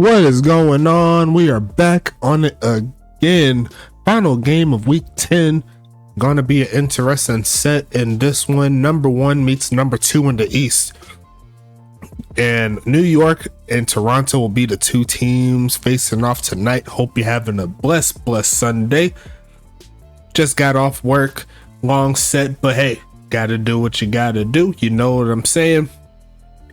What is going on? We are back on it again. Final game of week 10. Gonna be an interesting set in this one. Number 1 meets number 2 in the East. And New York and Toronto will be the two teams facing off tonight. Hope you're having a blessed Sunday. Just got off work. Long set, but hey, gotta do what you gotta do. You know what I'm saying?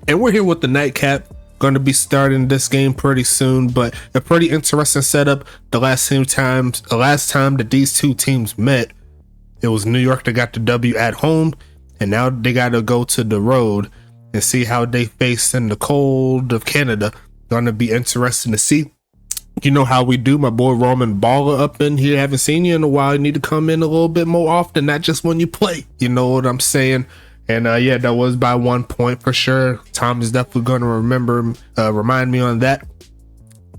And we're here with the nightcap. Going to be starting this game pretty soon, but a pretty interesting setup. The last time that these two teams met, it was New York that got the W at home, and now they got to go to the road and see how they face in the cold of Canada. Going to be interesting to see. You know how we do. My boy Roman Baller up in here. Haven't seen you in a while. You need to come in a little bit more often, not just when you play. You know what I'm saying? And yeah, that was by 1 point for sure. Tom is definitely going to remind me on that.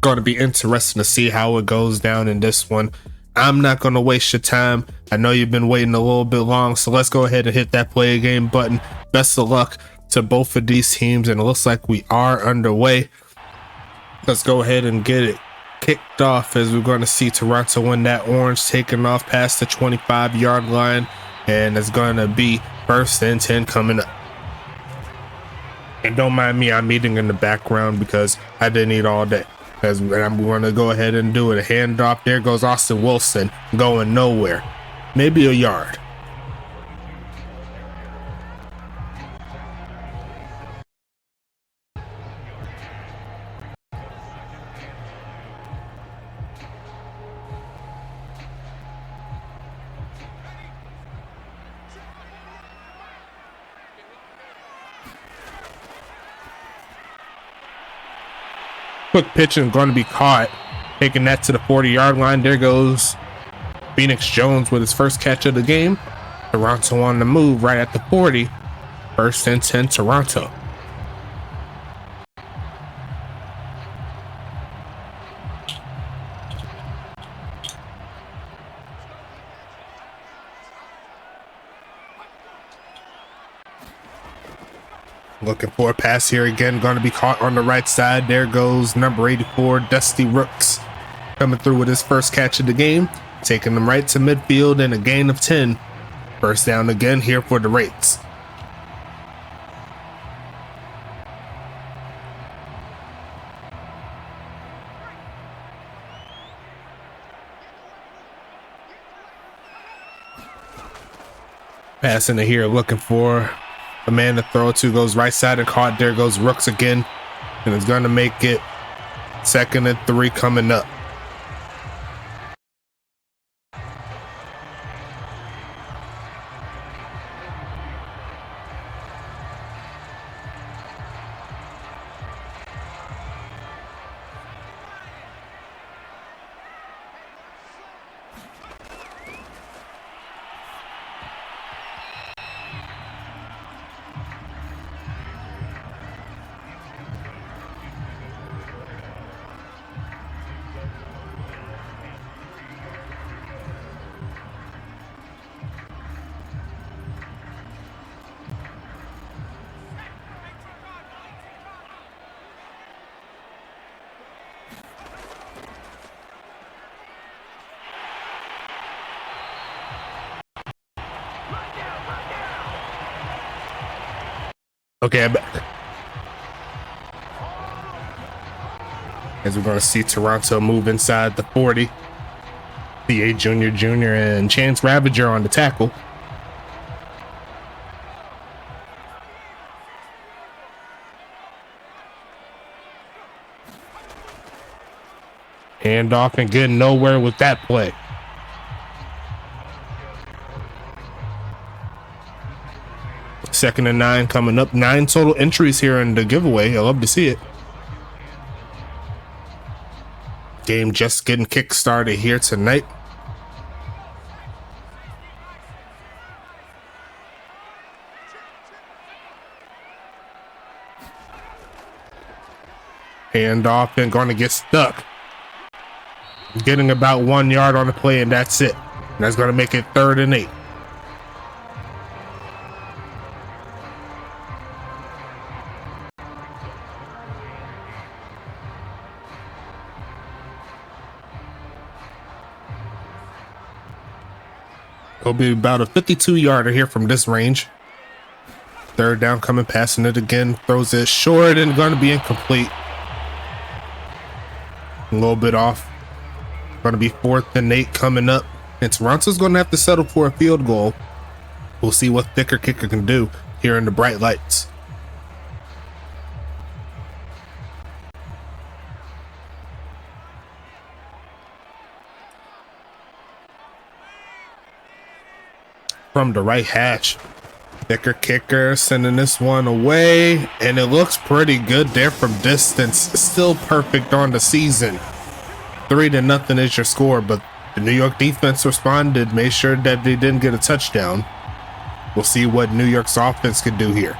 Going to be interesting to see how it goes down in this one. I'm not going to waste your time. I know you've been waiting a little bit long, so let's go ahead and hit that play a game button. Best of luck to both of these teams, and it looks like we are underway. Let's go ahead and get it kicked off as we're going to see Toronto win that orange, taking off past the 25-yard line. And it's going to be first and 10 coming up. And don't mind me, I'm eating in the background because I didn't eat all day. And I'm going to go ahead and do it. A handoff. There goes Austin Wilson going nowhere. Maybe a yard. Quick pitch and going to be caught. Taking that to the 40-yard line. There goes Phoenix Jones with his first catch of the game. Toronto on the move right at the 40. First and 10 Toronto. Looking for a pass here again. Going to be caught on the right side. There goes number 84, Dusty Rooks, coming through with his first catch of the game. Taking them right to midfield and a gain of 10. First down again here for the Wraiths. Passing it here, looking for a man to throw to, goes right side and caught. There goes Rooks again, and it's going to make it 2nd and 3 coming up. Okay, I'm back. As we're going to see Toronto move inside the 40. C.A. Jr. and Chance Ravager on the tackle. Handoff and getting nowhere with that play. Second and 9 coming up. 9 total entries here in the giveaway. I love to see it. Game just getting kick started here tonight. Handoff and going to get stuck. Getting about 1 yard on the play, and that's it. And that's going to make it 3rd and 8. It'll be about a 52-yarder here from this range. Third down coming, passing it again. Throws it short and going to be incomplete. A little bit off. Going to be 4th and 8 coming up. And Toronto's going to have to settle for a field goal. We'll see what Thicker Kicker can do here in the bright lights. From the right hatch, Thicker Kicker sending this one away, and it looks pretty good there from distance. Still perfect on the season. 3-0 is your score, but the New York defense responded, made sure that they didn't get a touchdown. We'll see what New York's offense can do here.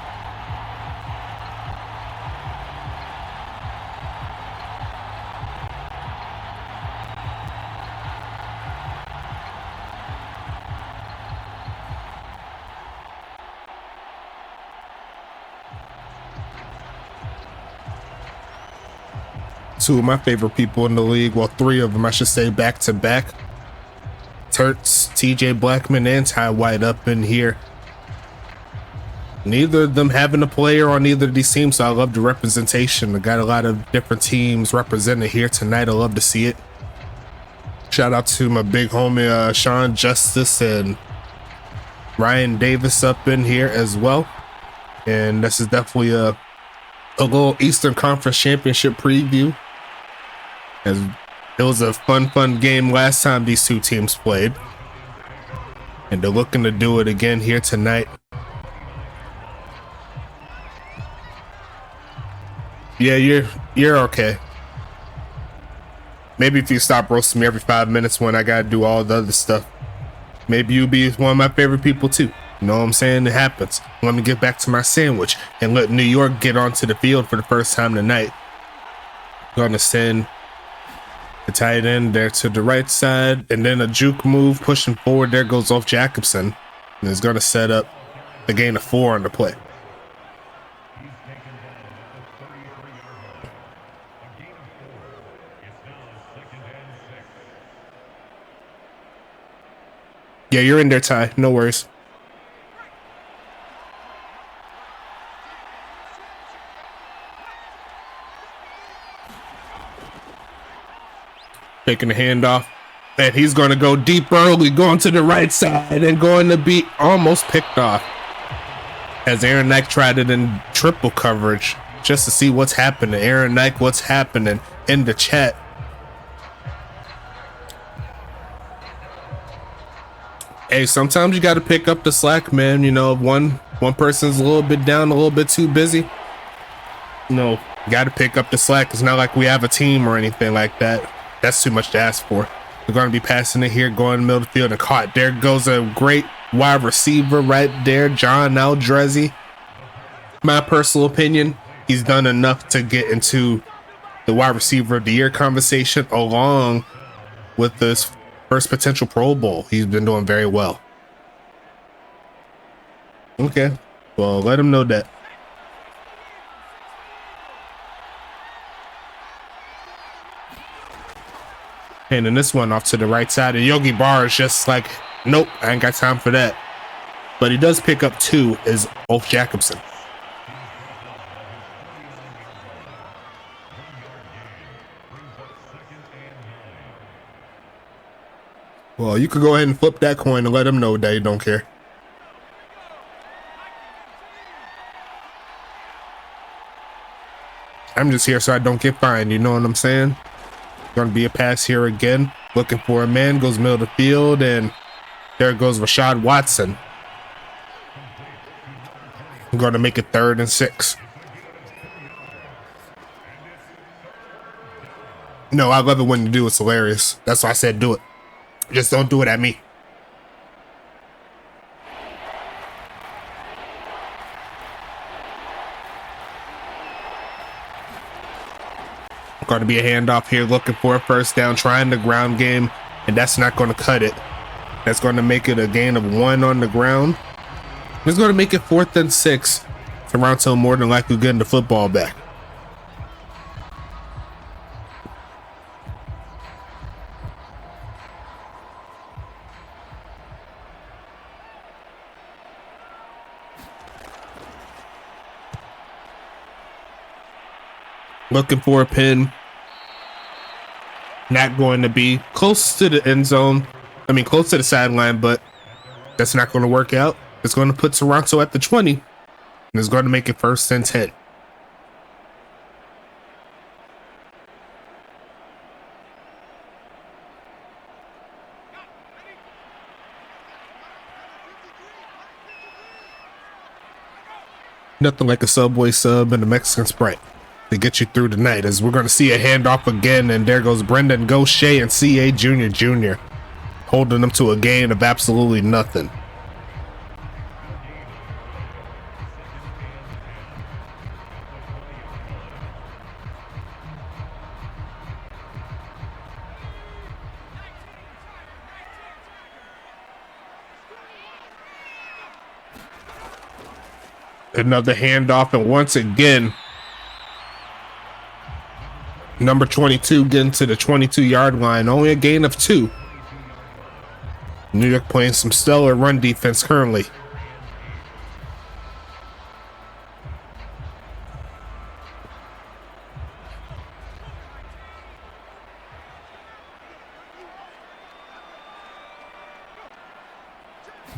Two of my favorite people in the league, well, 3 of them I should say, back to back. Turts, TJ Blackman, and Ty White up in here. Neither of them having a player on either of these teams, so I love the representation. I got a lot of different teams represented here tonight. I love to see it. Shout out to my big homie Sean Justice and Ryan Davis up in here as well. And this is definitely a little Eastern Conference Championship preview, as it was a fun game last time these two teams played, and they're looking to do it again here tonight. Yeah, you're okay. Maybe if you stop roasting me every 5 minutes when I gotta do all the other stuff, maybe you'll be one of my favorite people too. You know what I'm saying? It happens. Let me get back to my sandwich and let New York get onto the field for the first time tonight. Gonna send the tight end there to the right side, and then a juke move pushing forward. There goes off Jacobson, and it's gonna set up the gain of 4 on the play. Yeah, you're in there, Ty. No worries. Taking the handoff, and he's going to go deep early, going to the right side, and going to be almost picked off as Aaron Knight tried it in triple coverage just to see what's happening. Aaron Knight, what's happening in the chat? Hey, sometimes you got to pick up the slack, man. You know, if one person's a little bit down, a little bit too busy, you know, you got to pick up the slack. It's not like we have a team or anything like that. That's too much to ask for. We're going to be passing it here, going in the middle of the field, and caught. There goes a great wide receiver right there, John Aldrezi. My personal opinion, he's done enough to get into the wide receiver of the year conversation, along with this first potential Pro Bowl. He's been doing very well. Okay, well, let him know that. Handing this one off to the right side, and Yogi Barr is just like, nope, I ain't got time for that. But he does pick up 2 as Ulf Jacobson. Well, you could go ahead and flip that coin and let him know that you don't care. I'm just here so I don't get fined, you know what I'm saying? Going to be a pass here again. Looking for a man, goes middle of the field, and there goes Rashad Watson. I'm going to make it 3rd and 6. No, I love it when you do it. It's hilarious. That's why I said do it. Just don't do it at me. Going to be a handoff here, looking for a first down, trying the ground game, and that's not going to cut it. That's going to make it a gain of 1 on the ground. It's going to make it 4th and 6. Toronto more than likely getting the football back. Looking for a pin. Not going to be close to the end zone. I mean, close to the sideline, but that's not going to work out. It's going to put Toronto at the 20, and it's going to make it 1st and 10. Nothing like a Subway sub and a Mexican Sprite to get you through the night, as we're going to see a handoff again, and there goes Brendan Gaucher and C.A. Jr. holding them to a gain of absolutely nothing. Another handoff, and once again, number 22 getting to the 22-yard line. Only a gain of 2. New York playing some stellar run defense currently.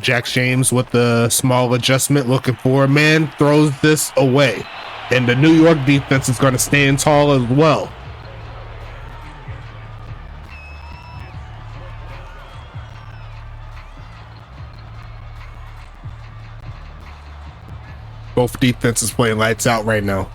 Jack James with the small adjustment, looking for a man, throws this away. And the New York defense is going to stand tall as well. Both defenses playing lights out right now.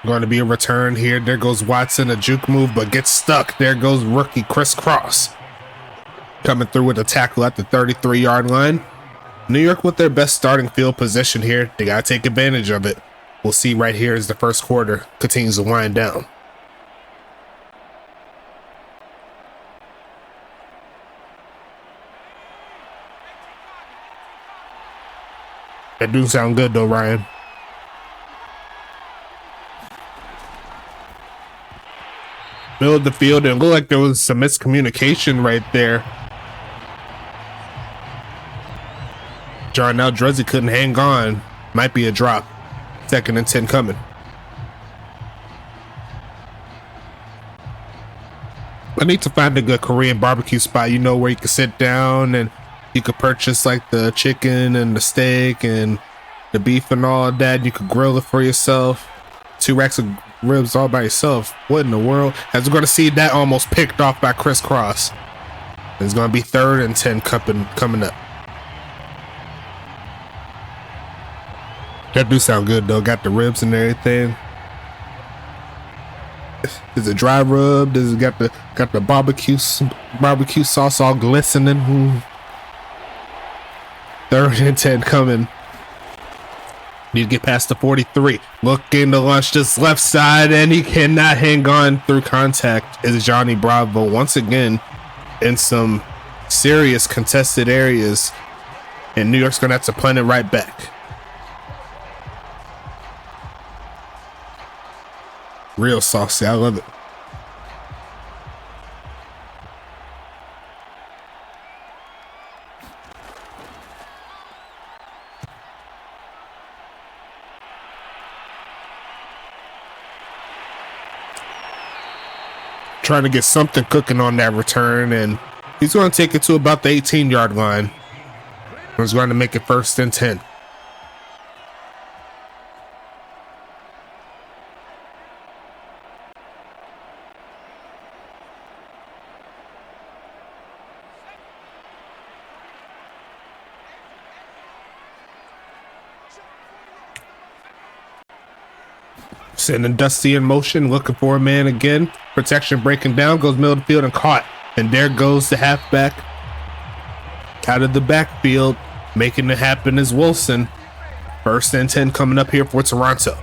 Going to be a return here. There goes Watson, a juke move, but gets stuck. There goes rookie Chris Cross coming through with a tackle at the 33-yard line. New York with their best starting field position here. They got to take advantage of it. We'll see right here as the first quarter continues to wind down. That do sound good though, Ryan. Middle of the field, and it looked like there was some miscommunication right there. Jarnell Druzzy couldn't hang on. Might be a drop. 2nd and 10 coming. I need to find a good Korean barbecue spot, you know, where you can sit down and you could purchase like the chicken and the steak and the beef and all of that. You could grill it for yourself. 2 racks of ribs all by yourself. What in the world? As we're going to see that almost picked off by Chris Cross. It's going to be 3rd and 10 coming up. That do sound good though. Got the ribs and everything. Is it dry rub? Does it got the barbecue sauce all glistening? 3rd and 10 coming. Need to get past the 43. Looking to launch this left side, and he cannot hang on through contact. Is Johnny Bravo once again in some serious contested areas, and New York's gonna have to punt it right back. Real saucy. I love it. Trying to get something cooking on that return, and he's going to take it to about the 18-yard line. He's going to make it 1st and 10. Sending Dusty in motion, looking for a man again. Protection breaking down, goes middle of the field and caught. And there goes the halfback out of the backfield. Making it happen is Wilson. 1st and 10 coming up here for Toronto.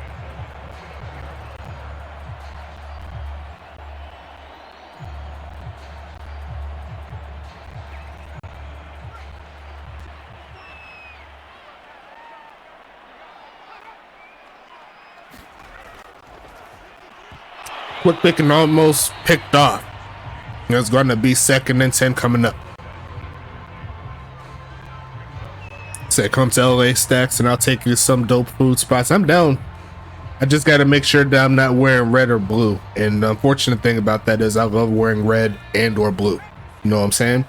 Quick pick and almost picked off. There's going to be 2nd and 10 coming up. So come to LA Stacks and I'll take you to some dope food spots. I'm down. I just got to make sure that I'm not wearing red or blue. And the unfortunate thing about that is I love wearing red and or blue. You know what I'm saying?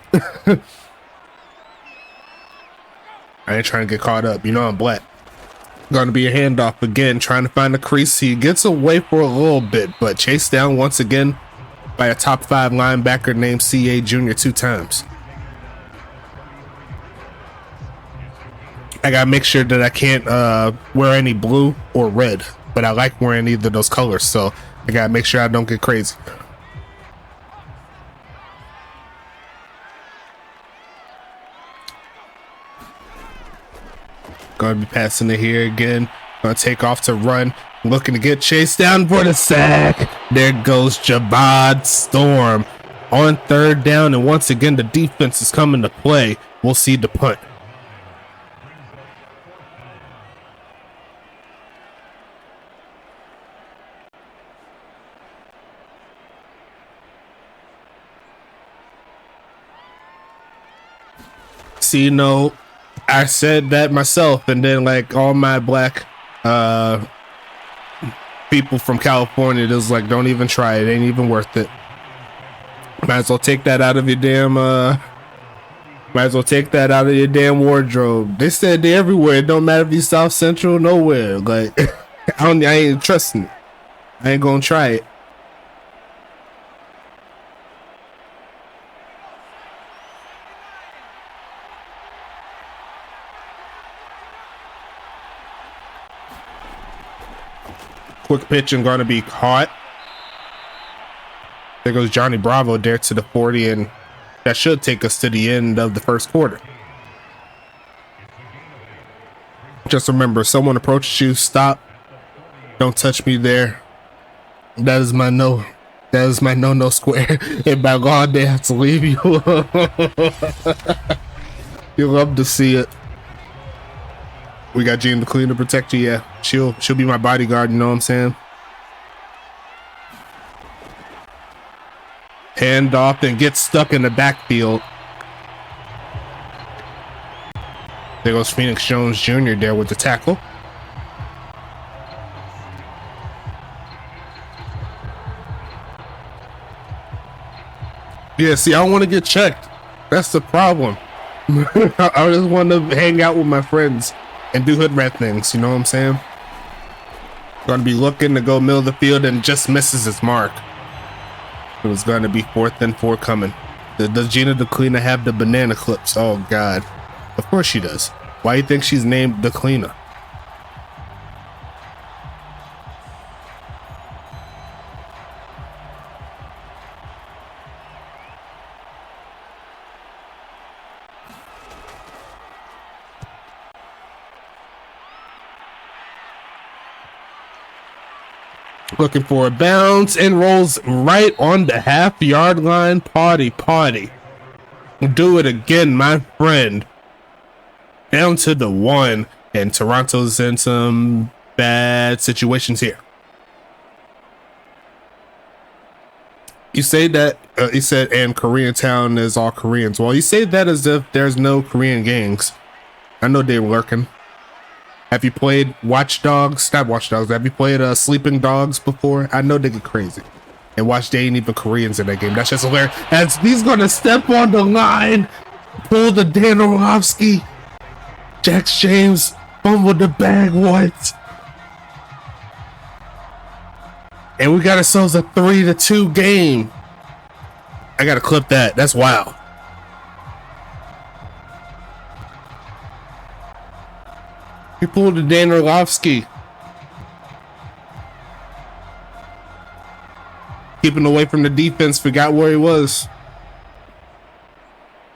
I ain't trying to get caught up. You know I'm black. Going to be a handoff again, trying to find the crease. He gets away for a little bit, but chased down once again by a top 5 linebacker named C.A. Jr. 2 times. I gotta make sure that I can't wear any blue or red, but I like wearing either of those colors, so I gotta make sure I don't get crazy. Gonna be passing it here again. Gonna take off to run. Looking to get chased down for the sack. There goes Jabad Storm on 3rd down, and once again the defense is coming to play. We'll see the punt. See, you know, I said that myself, and then like all my black people from California, it was like, don't even try it, ain't even worth it. Might as well take that out of your damn wardrobe. They said they everywhere. It don't matter if you South Central, nowhere. Like I ain't trusting it. I ain't gonna try it. Quick pitch and gonna be caught. There goes Johnny Bravo there to the 40, and that should take us to the end of the 1st quarter. Just remember, if someone approaches you, stop. Don't touch me there. That is my no. That is my no square. And by God, they have to leave you. You'll love to see it. We got Jean the Clean to protect you. Yeah, she'll be my bodyguard. You know what I'm saying? Hand off and get stuck in the backfield. There goes Phoenix Jones Jr. there with the tackle. Yeah, see, I don't want to get checked. That's the problem. I just want to hang out with my friends and do hood rat things, you know what I'm saying? Gonna be looking to go middle of the field and just misses his mark. It was gonna be 4th and 4 coming. Does Gina the Cleaner have the banana clips? Oh God, of course she does. Why do you think she's named the Cleaner? Looking for a bounce and rolls right on the half-yard line. Party. Do it again, my friend. Down to the 1, and Toronto's in some bad situations here. You say that, he said, and Koreatown is all Koreans. Well, you say that as if there's no Korean gangs. I know they're lurking. Have you played Watch Dogs? Not Watch Dogs. Have you played Sleeping Dogs before? I know they get crazy. And watch, they ain't even Koreans in that game. That's just hilarious. As he's gonna step on the line, pull the Dan Orlovsky. Jax James fumbled the bag. What? And we got ourselves a 3-2 game. I gotta clip that. That's wild. He pulled the Dan Orlovsky. Keeping away from the defense, forgot where he was.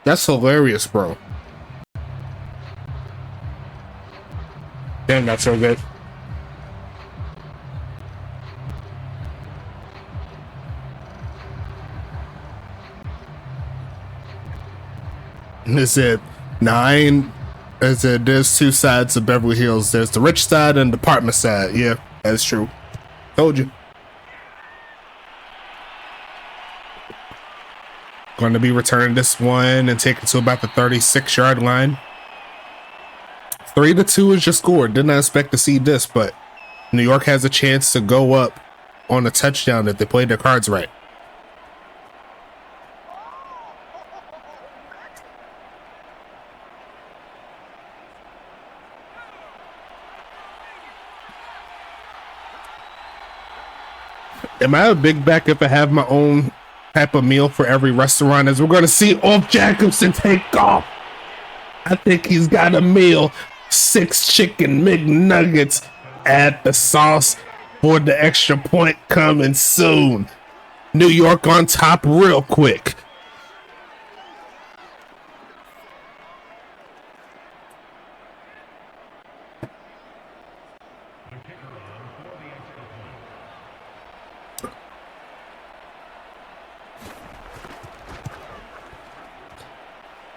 That's hilarious, bro. Damn, that's so good. That's it. Now, I ain't... I said there's 2 sides of Beverly Hills. There's the rich side and the apartment side. Yeah, that's true. Told you. Going to be returning this one and take it to about the 36-yard line. 3-2 is your score. Did not expect to see this, but New York has a chance to go up on a touchdown if they play their cards right. Am I a big back if I have my own type of meal for every restaurant? As we're going to see Ulf Jacobson take off. I think he's got a meal. 6 chicken McNuggets. Add the sauce for the extra point coming soon. New York on top real quick.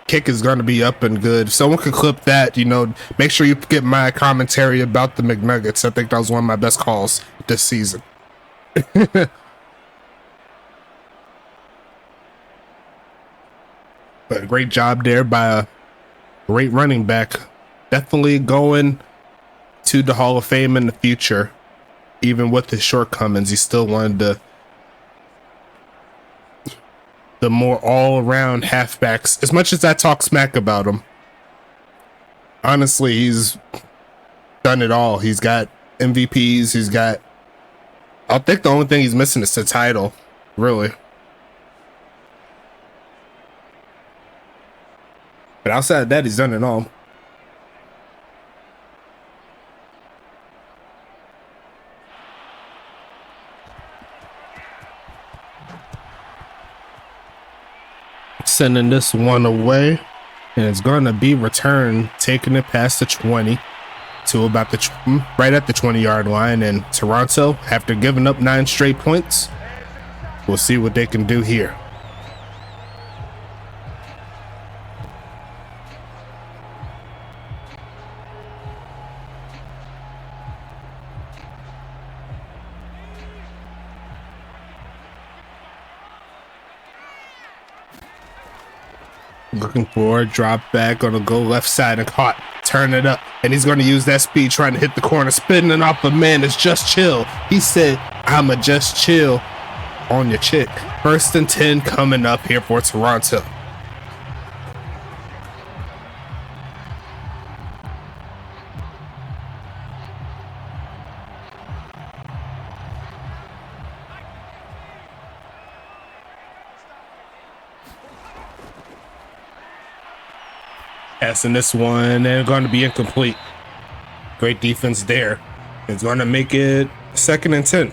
Kick is going to be up and good. If someone could clip that, you know, make sure you get my commentary about the McNuggets. I think that was one of my best calls this season. But great job there by a great running back. Definitely going to the Hall of Fame in the future. Even with his shortcomings, he still wanted the more all-around halfbacks. As much as I talk smack about him, honestly, he's done it all. He's got MVPs. He's got... I think the only thing he's missing is the title, really. But outside of that, he's done it all. Sending this one away, and it's going to be returned, taking it past the 20 to about the right at the 20-yard line. And Toronto, after giving up 9 straight points, we'll see what they can do here. Looking for a drop back, gonna go left side and caught, turn it up, and he's gonna use that speed trying to hit the corner, spinning off the man. It's just chill. He said, I'ma just chill on your chick. 1st and 10 coming up here for Toronto. Passing this one and going to be incomplete. Great defense there. It's going to make it 2nd and 10.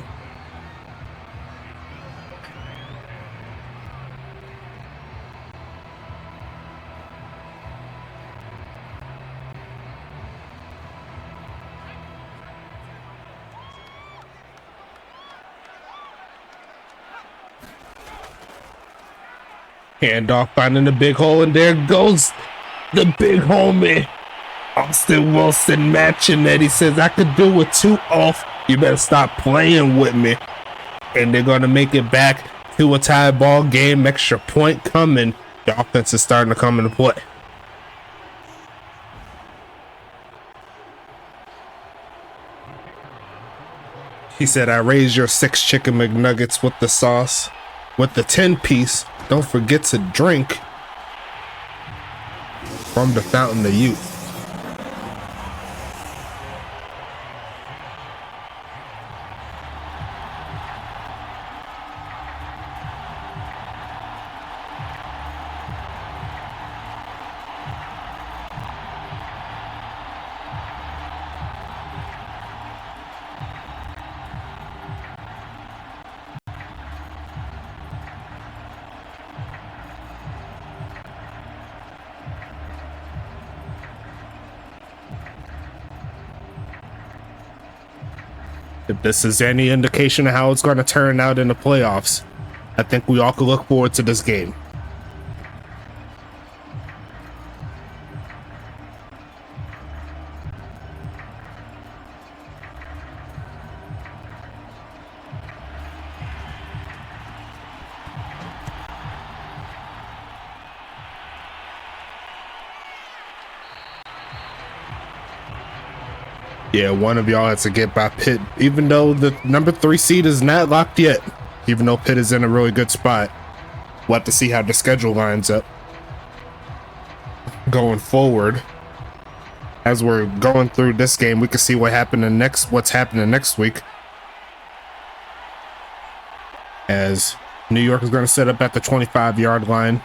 Handoff, finding the big hole, and there goes the big homie Austin Wilson matching that. He says, I could do it too off. You better stop playing with me. And they're going to make it back to a tie ball game. Extra point coming. The offense is starting to come into play. He said, I raised your 6 chicken McNuggets with the sauce. With the 10-piece, don't forget to drink from the fountain of youth. If this is any indication of how it's going to turn out in the playoffs, I think we all can look forward to this game. Yeah, one of y'all has to get by Pitt, even though the number 3 seed is not locked yet. Even though Pitt is in a really good spot. We'll have to see how the schedule lines up going forward. As we're going through this game, we can see what's happening next week. As New York is going to set up at the 25-yard line.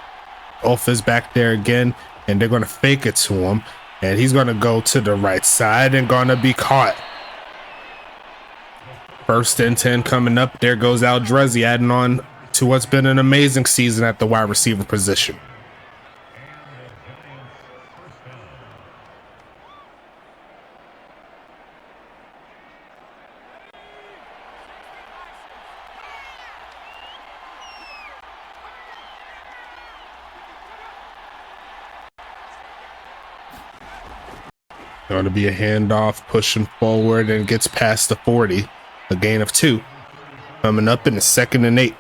Ulf is back there again, and they're going to fake it to him. And he's going to go to the right side and going to be caught. First and 10 coming up. There goes Aldrezi, adding on to what's been an amazing season at the wide receiver position. Going to be a handoff, pushing forward, and gets past the 40. A gain of 2. Coming up in the 2nd and 8.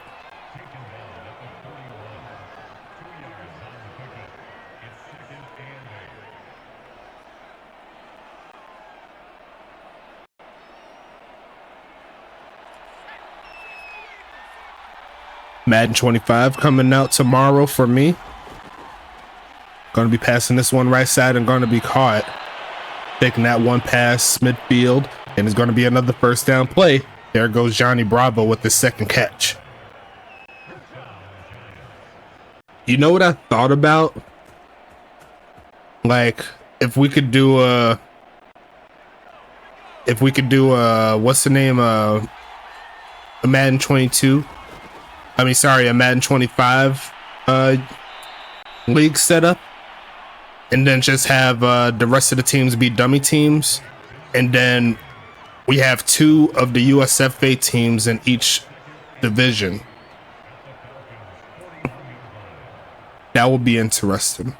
Madden 25 coming out tomorrow for me. Going to be passing this one right side and going to be caught. Taking that one pass midfield, and it's going to be another first down play. There goes Johnny Bravo with the second catch. You know what I thought about? Like, if we could do what's the name? A Madden 22. I mean, sorry, a Madden 25 league setup. And then just have the rest of the teams be dummy teams. And then we have 2 of the USFA teams in each division. That would be interesting.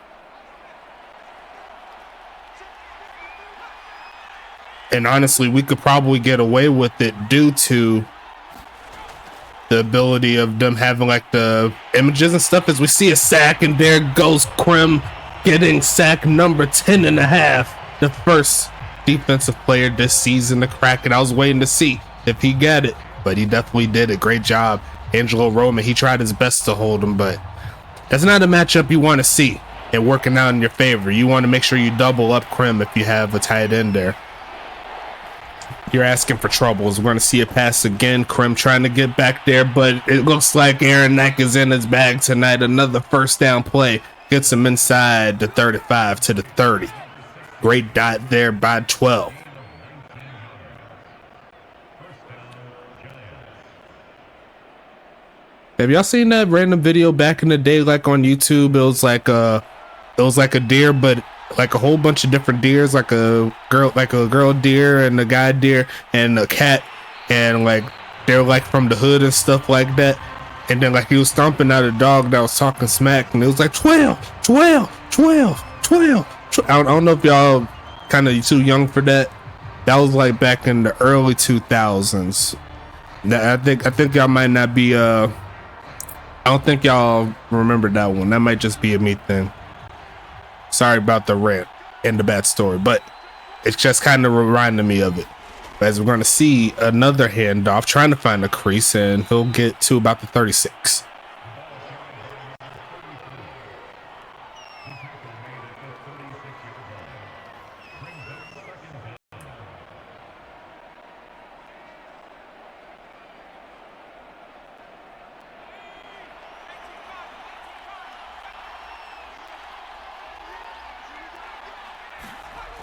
And honestly, we could probably get away with it due to the ability of them having like the images and stuff. As we see a sack, and there goes Krim, getting sack number 10.5, the first defensive player this season to crack it. I was waiting to see if he got it, but he definitely did a great job. Angelo Roman, he tried his best to hold him, but that's not a matchup you want to see and working out in your favor. You want to make sure you double up Krim if you have a tight end there. You're asking for troubles. We're going to see a pass again. Krim trying to get back there, but it looks like Aaron Nack is in his bag tonight. Another first down play. Gets him inside the 35 to the 30. Great dot there by 12. Have y'all seen that random video back in the day, like on YouTube? It was like a deer, but like a whole bunch of different deers, like a girl deer and a guy deer and a cat, and like they're like from the hood and stuff like that. And then like he was stomping out a dog that was talking smack, and it was like 12, 12, 12, 12. I don't know if y'all kind of too young for that. That was like back in the early 2000s. I think y'all might not be I don't think y'all remember that one. That might just be a me thing. Sorry about the rant and the bad story, but it's just kind of reminding me of it. As we're going to see another handoff, trying to find a crease, and he'll get to about the 36.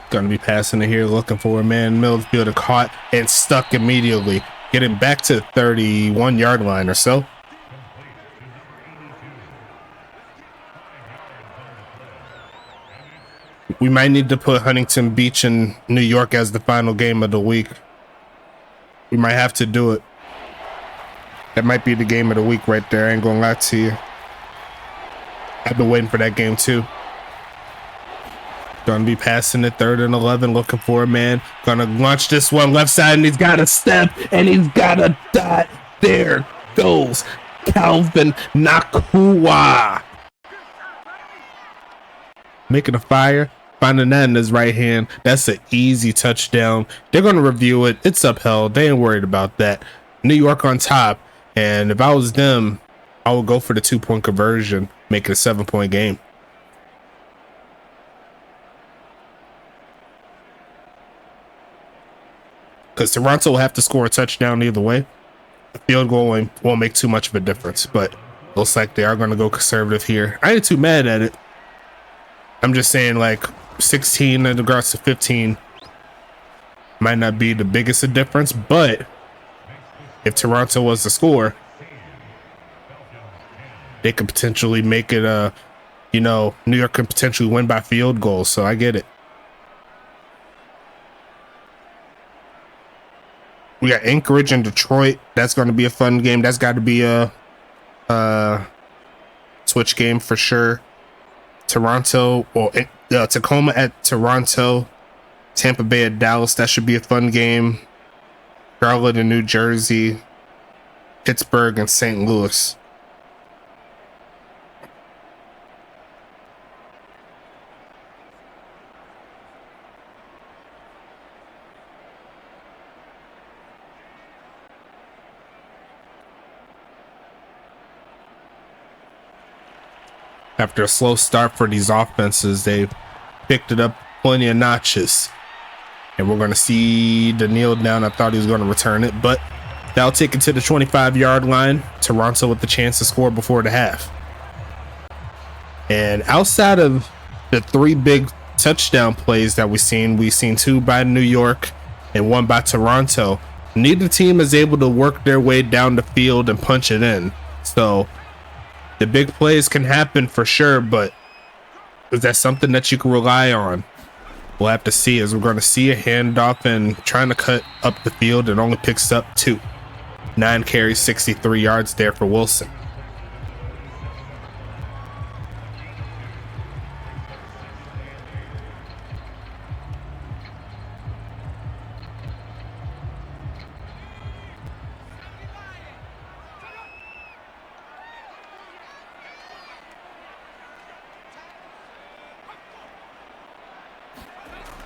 Gonna be passing it here, looking for a man. Millfielder caught and stuck immediately, getting back to the 31-yard line or so. We might need to put Huntington Beach in New York as the final game of the week. We might have to do it. That might be the game of the week right there. I ain't gonna lie to you. I've been waiting for that game too. Gonna be passing it 3rd and 11, looking for a man. Gonna launch this one left side, and he's got a step, and he's got a dot. There goes Calvin Nakua. Making a fire. finding that in his right hand. That's an easy touchdown. They're going to review it. It's upheld. They ain't worried about that. New York on top. And if I was them, I would go for the 2-point conversion, make it a 7-point game. Because Toronto will have to score a touchdown either way. A field goal won't make too much of a difference, but looks like they are going to go conservative here. I ain't too mad at it. I'm just saying, like, 16 in regards to 15 might not be the biggest of difference, but if Toronto was to score, they could potentially make it New York could potentially win by field goal, so I get it. We got Anchorage and Detroit. That's going to be a fun game. That's got to be a Twitch game for sure. Toronto or Tacoma at Toronto, Tampa Bay at Dallas. That should be a fun game. Charlotte and New Jersey, Pittsburgh and St. Louis. After a slow start for these offenses, they picked it up plenty of notches. And we're going to see the kneel down. I thought he was going to return it, but that'll take it to the 25-yard line. Toronto with the chance to score before the half. And outside of the 3 big touchdown plays that we've seen 2 by New York and 1 by Toronto. Neither team is able to work their way down the field and punch it in. So the big plays can happen for sure, but is that something that you can rely on? We'll have to see, as we're going to see a handoff and trying to cut up the field and only picks up 2. 9 carries, 63 yards there for Wilson.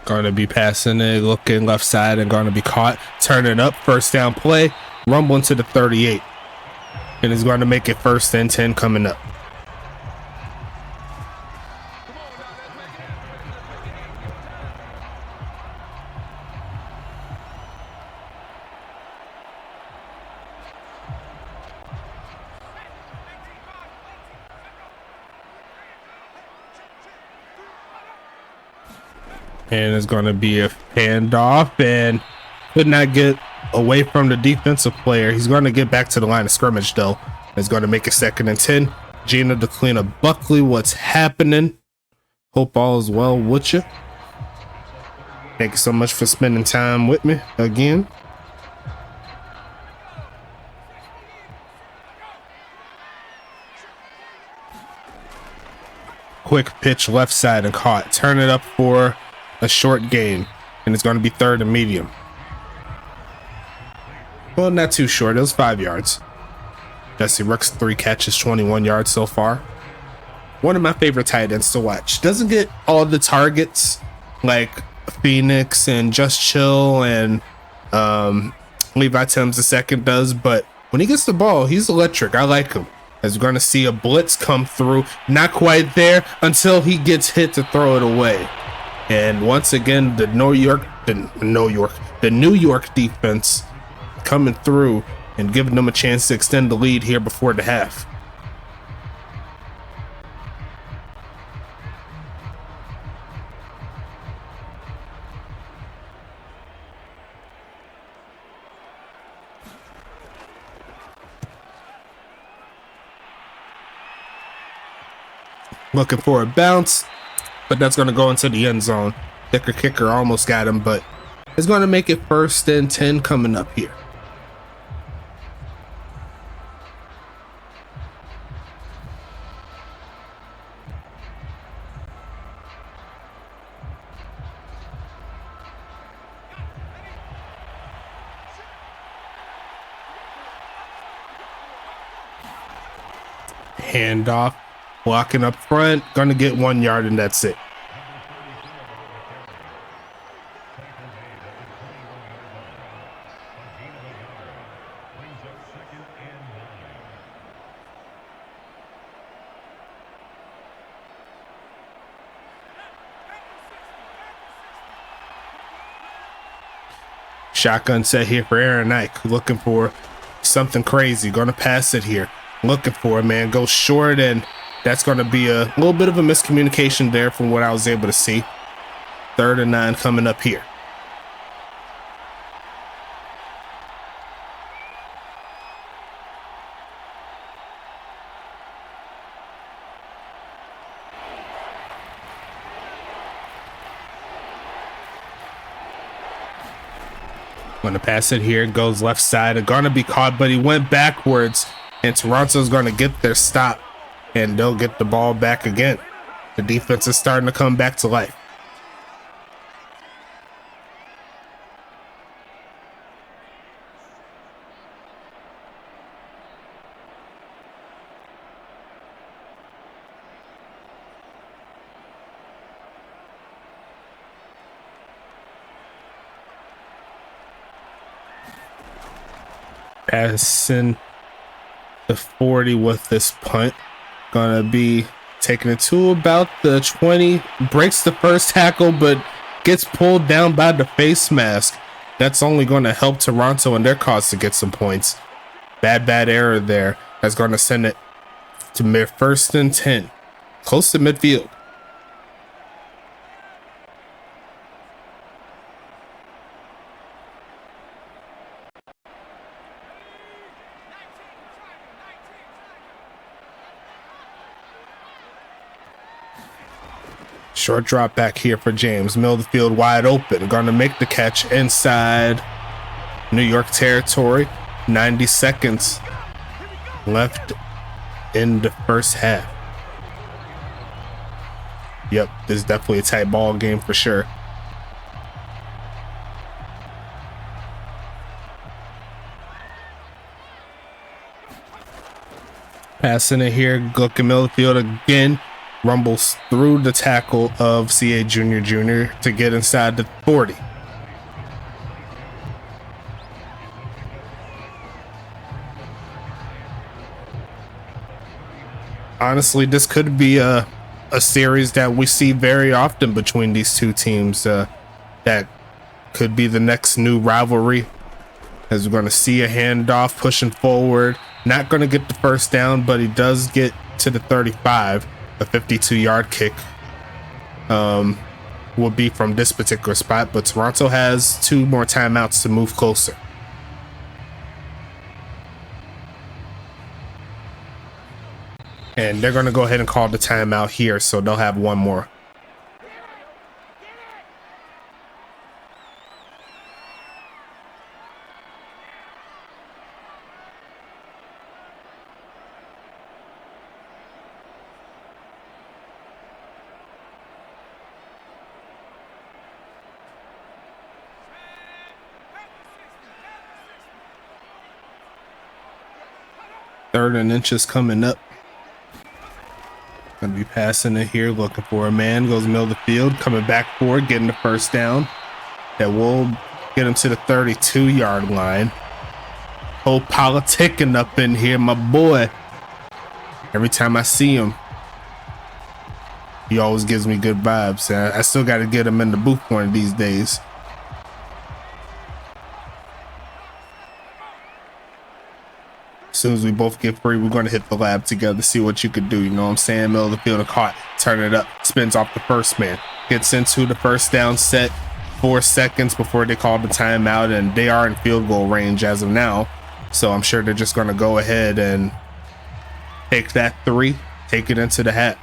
Going to be passing it, looking left side, and going to be caught. Turning up, first down play, rumbling to the 38. And is going to make it 1st and 10 coming up. And it's going to be a handoff, and could not get away from the defensive player. He's going to get back to the line of scrimmage, though. It's going to make it 2nd and 10. Gina DeClina Buckley, what's happening? Hope all is well with you. Thank you so much for spending time with me again. Quick pitch left side and caught. Turn it up for a short gain, and it's going to be 3rd and medium. Well, not too short. It was 5 yards. Jesse Rooks, 3 catches, 21 yards so far. One of my favorite tight ends to watch. Doesn't get all the targets like Phoenix and Just Chill and Levi Thames II does, but when he gets the ball, he's electric. I like him. As we're going to see a blitz come through. Not quite there until he gets hit to throw it away. And once again, the New York defense coming through and giving them a chance to extend the lead here before the half. Looking for a bounce, but that's going to go into the end zone. Thicker kicker almost got him, but it's going to make it 1st and 10 coming up here. Handoff. Blocking up front, gonna get 1 yard, and that's it. Shotgun set here for Aaron Ike, looking for something crazy. Gonna pass it here, looking for it, man. Goes short, and that's gonna be a little bit of a miscommunication there from what I was able to see. 3rd and 9 coming up here. Gonna pass it here, goes left side, gonna be caught, but he went backwards, and Toronto's gonna get their stop, and they'll get the ball back again. The defense is starting to come back to life. Passing the 40 with this punt. Gonna be taking it to about the 20. Breaks the first tackle, but gets pulled down by the face mask. That's only going to help Toronto and their cause to get some points. Bad error there. That's going to send it to 1st and 10. Close to midfield. Short drop back here for James. Middle of the field wide open. Gonna make the catch inside New York territory. 90 seconds left in the first half. Yep, this is definitely a tight ball game for sure. Passing it here, looking middle of the field again. Rumbles through the tackle of CA Jr. to get inside the 40. Honestly, this could be a series that we see very often between these two teams. That could be the next new rivalry, as we're going to see a handoff pushing forward. Not going to get the first down, but he does get to the 35. A 52-yard kick will be from this particular spot, but Toronto has 2 more timeouts to move closer. And they're going to go ahead and call the timeout here, so they'll have 1 more. Third and inches coming up. Gonna be passing it here, looking for a man. Goes middle of the field, coming back forward, getting the first down. That will get him to the 32-yard line. Whole politicking up in here, my boy. Every time I see him, he always gives me good vibes. I still got to get him in the booth one of these days. As soon as we both get free, we're going to hit the lab together, see what you could do. You know what I'm saying? Middle of the field, caught, turn it up, spins off the first man, gets into the first down set. 4 seconds before they call the timeout, and they are in field goal range as of now. So I'm sure they're just going to go ahead and take that 3, take it into the hat.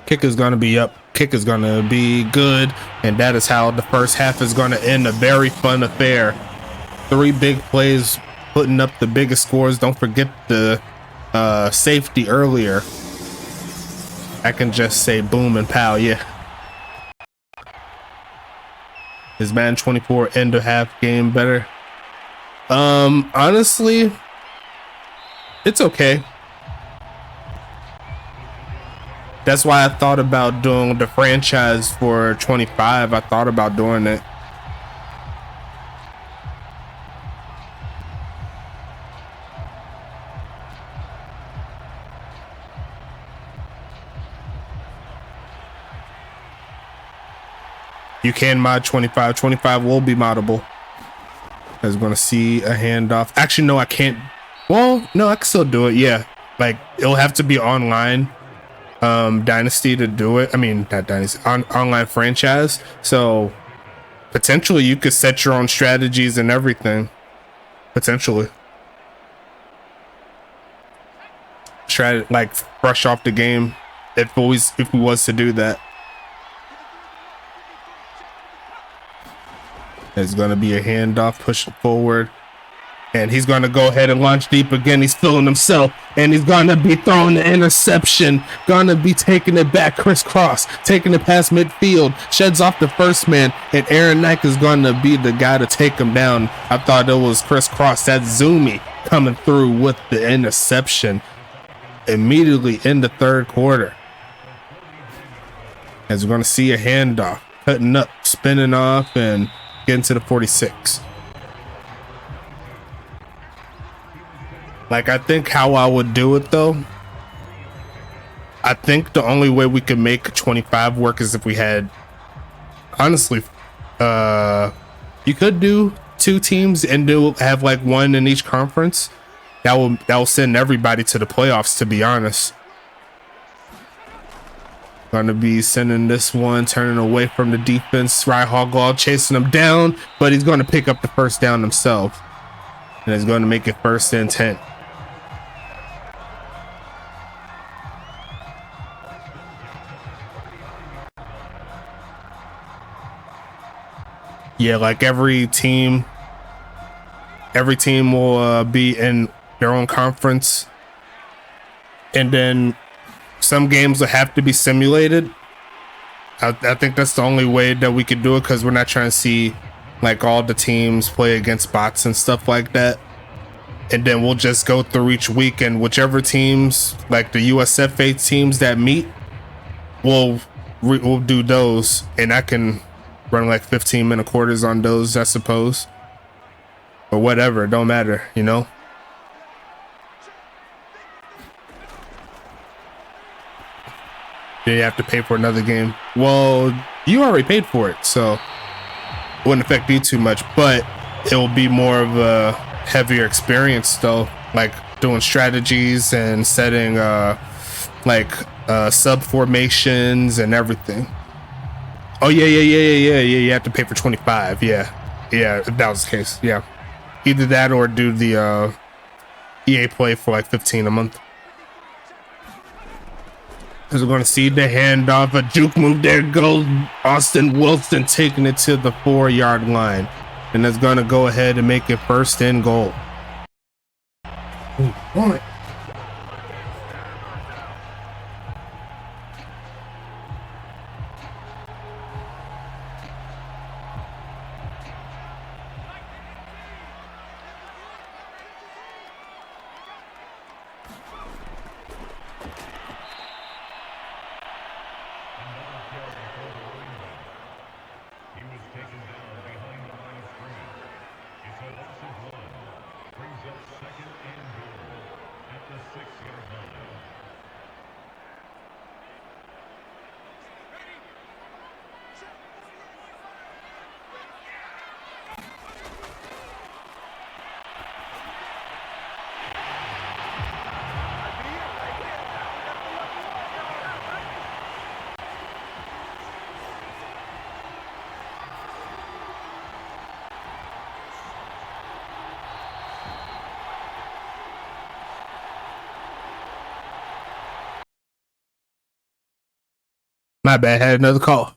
Kick is going to be up. Kick is going to be good. And that is how the first half is going to end. A very fun affair. 3 big plays putting up the biggest scores. Don't forget the safety earlier. I can just say boom and pow. Yeah. Is Madden 24 end of half game better? Honestly, it's okay. That's why I thought about doing the franchise for 25. I thought about doing it. You can mod 25. 25 will be moddable. I was going to see a handoff. Actually, no, I can't. Well, no, I can still do it. Yeah. Like, it'll have to be online dynasty to do it. I mean, not dynasty, online franchise. So potentially you could set your own strategies and everything. Potentially. Try to like brush off the game if we was to do that. There's gonna be a handoff pushing forward. And he's going to go ahead and launch deep again. He's feeling himself. And he's going to be throwing the interception. Going to be taking it back crisscross. Taking it past midfield. Sheds off the first man. And Aaron Knight is going to be the guy to take him down. I thought it was crisscross. That's Zoomy coming through with the interception. Immediately in the third quarter. As we're going to see a handoff. Cutting up. Spinning off. And getting to the 46. Like, I think how I would do it, though, I think the only way we could make 25 work is if we had, honestly, you could do 2 teams and have like 1 in each conference. That will send everybody to the playoffs, to be honest. Gonna be sending this one, turning away from the defense. Ryhogall chasing him down, but he's gonna pick up the first down himself. And it's gonna make it 1st and 10. Yeah, like every team will be in their own conference, and then some games will have to be simulated. I think that's the only way that we could do it, because we're not trying to see like all the teams play against bots and stuff like that. And then we'll just go through each week, and whichever teams, like the USFA teams that meet, we'll do those, and I can run like 15-minute quarters on those, I suppose, or whatever. It don't matter, you know. Then you have to pay for another game. Well, you already paid for it, so it wouldn't affect you too much, but it will be more of a heavier experience though, like doing strategies and setting sub formations and everything. Oh yeah, you have to pay for 25. Yeah, if that was the case. Yeah, either that or do the EA Play for like 15 a month. Because we're going to see the handoff, a juke move. There goes Austin Wilson taking it to the 4-yard line. And that's going to go ahead and make it 1st and goal. Ooh, my bad, had another call.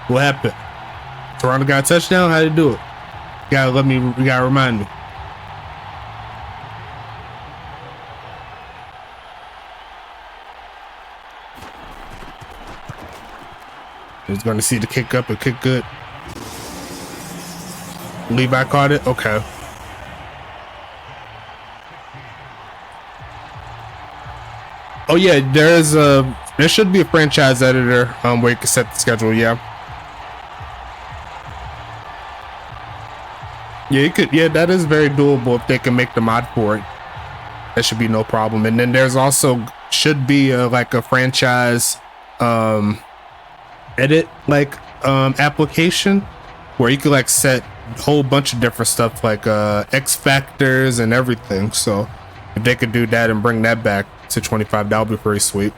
What happened? Toronto got a touchdown? How did he do it? You gotta remind me. He's gonna see the kick up and kick good. Levi caught it? Okay. Oh yeah, there should be a franchise editor where you can set the schedule. Yeah. Yeah, you could. Yeah, that is very doable if they can make the mod for it. That should be no problem. And then there's also should be like a franchise edit application where you could like set a whole bunch of different stuff like X factors and everything. So if they could do that and bring that back to 25, that would be pretty sweet.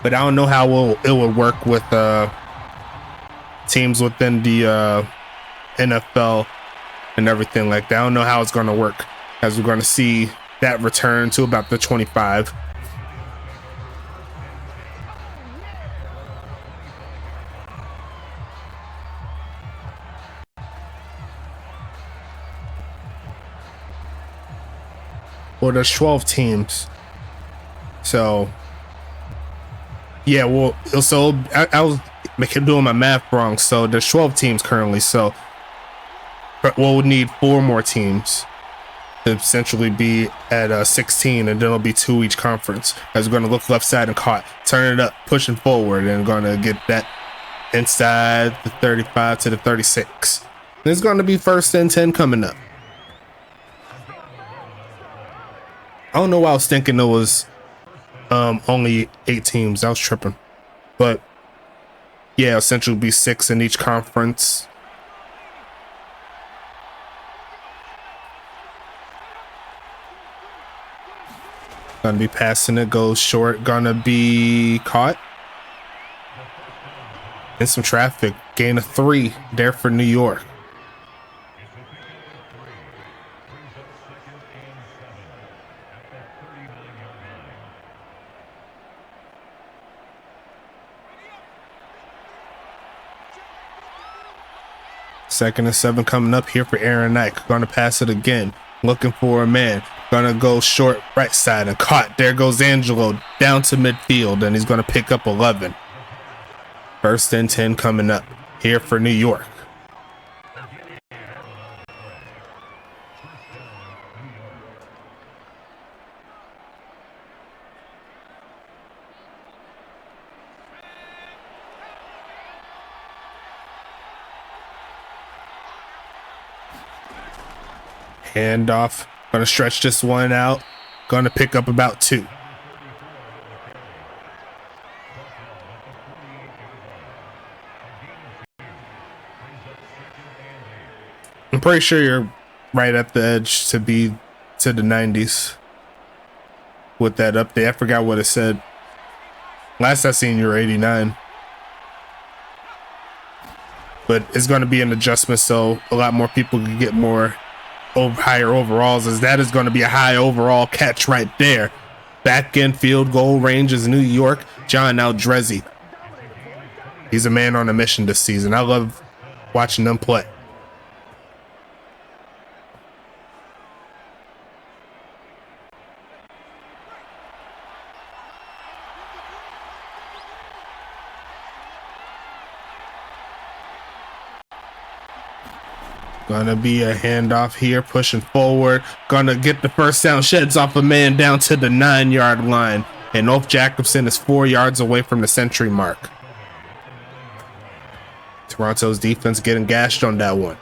But I don't know how it would work with teams within the NFL and everything like that. I don't know how it's going to work, as we're going to see that return to about the 25. Well, there's 12 teams. So yeah, well, so I was doing my math wrong. So there's 12 teams currently. So we'll need 4 more teams to essentially be at 16, and then it'll be 2 each conference. As we're going to look left side and caught, turn it up, pushing forward, and going to get that inside the 35 to the 36. There's going to be 1st and 10 coming up. I don't know why I was thinking it was only 8 teams. I was tripping, but yeah, essentially be 6 in each conference. Gonna be passing it, goes short, gonna be caught in some traffic. Gain of 3 there for New York. Second and 7 coming up here for Aaron Knight. Gonna pass it again. Looking for a man. Gonna go short right side and caught. There goes Angelo down to midfield, and he's gonna pick up 11. 1st and 10 coming up here for New York. Handoff. Gonna stretch this one out. Gonna pick up about 2. I'm pretty sure you're right at the edge to be to the 90s with that update. I forgot what it said. Last I seen you were 89. But it's going to be an adjustment, so a lot more people can get more higher overalls, as that is going to be a high overall catch right there. Back end field goal range is New York. John Aldrezi. He's a man on a mission this season. I love watching them play. Gonna be a handoff here, pushing forward. Gonna get the first down, sheds off a man down to the 9-yard line. And Ulf Jacobson is 4 yards away from the century mark. Toronto's defense getting gashed on that one.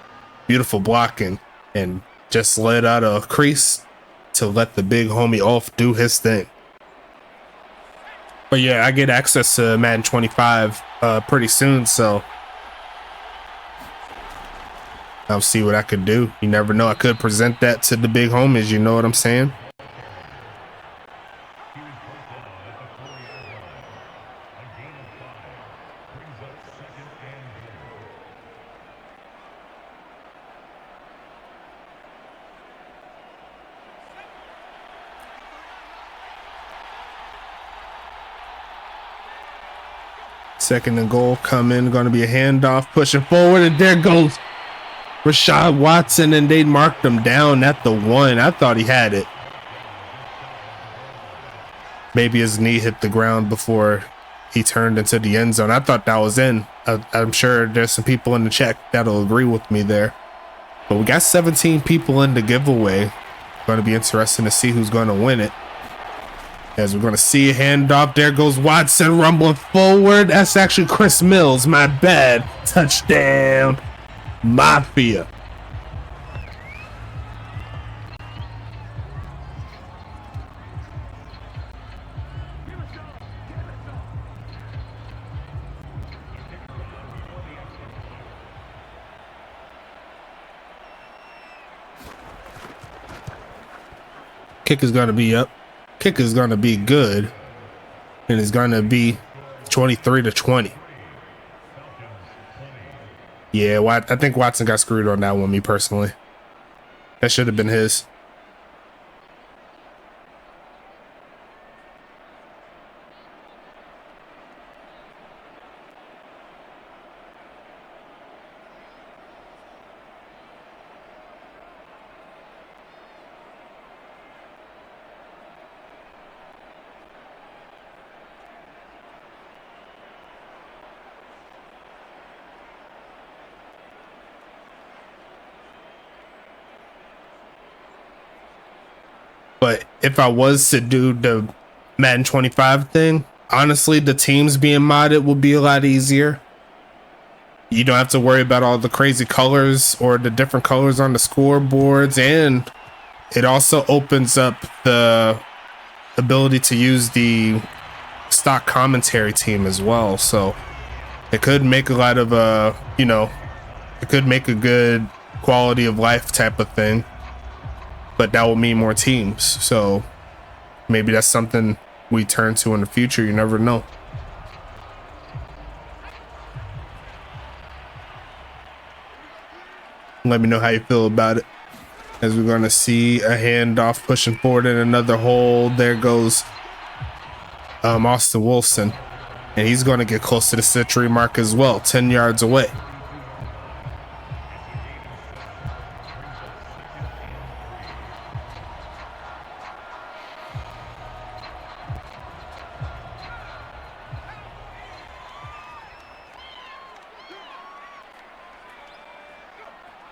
Beautiful blocking, and just let out a crease to let the big homie Ulf do his thing. But yeah, I get access to Madden 25 pretty soon, so I'll see what I could do. You never know. I could present that to the big homies. You know what I'm saying? Second and goal coming. Going to be a handoff, pushing forward, and there goes Rashad Watson, and they marked him down at the 1. I thought he had it. Maybe his knee hit the ground before he turned into the end zone. I thought that was in. I'm sure there's some people in the chat that'll agree with me there. But we got 17 people in the giveaway. Going to be interesting to see who's going to win it. As we're going to see a handoff. There goes Watson rumbling forward. That's actually Chris Mills. My bad. Touchdown. Mafia. Kick is going to be up. Kick is going to be good. And it's going to be 23-20. Yeah, I think Watson got screwed on that one, me personally. That should have been his. But if I was to do the Madden 25 thing, honestly, the teams being modded will be a lot easier. You don't have to worry about all the crazy colors or the different colors on the scoreboards. And it also opens up the ability to use the stock commentary team as well. So it could make a lot of, it could make a good quality of life type of thing. But that will mean more teams. So maybe that's something we turn to in the future. You never know. Let me know how you feel about it. As we're going to see a handoff pushing forward in another hole. There goes Austin Wilson. And he's going to get close to the century mark as well. 10 yards away.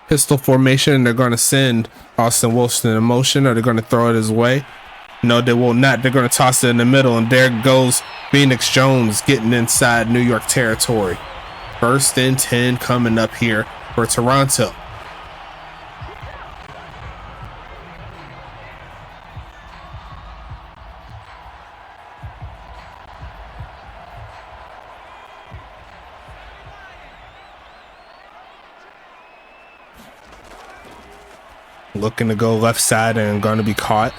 Pistol formation, and they're going to send Austin Wilson in motion, or they're going to throw it his way. No, they will not. They're going to toss it in the middle, and there goes Phoenix Jones getting inside New York territory. 1st and 10 coming up here for Toronto. Looking to go left side and going to be caught.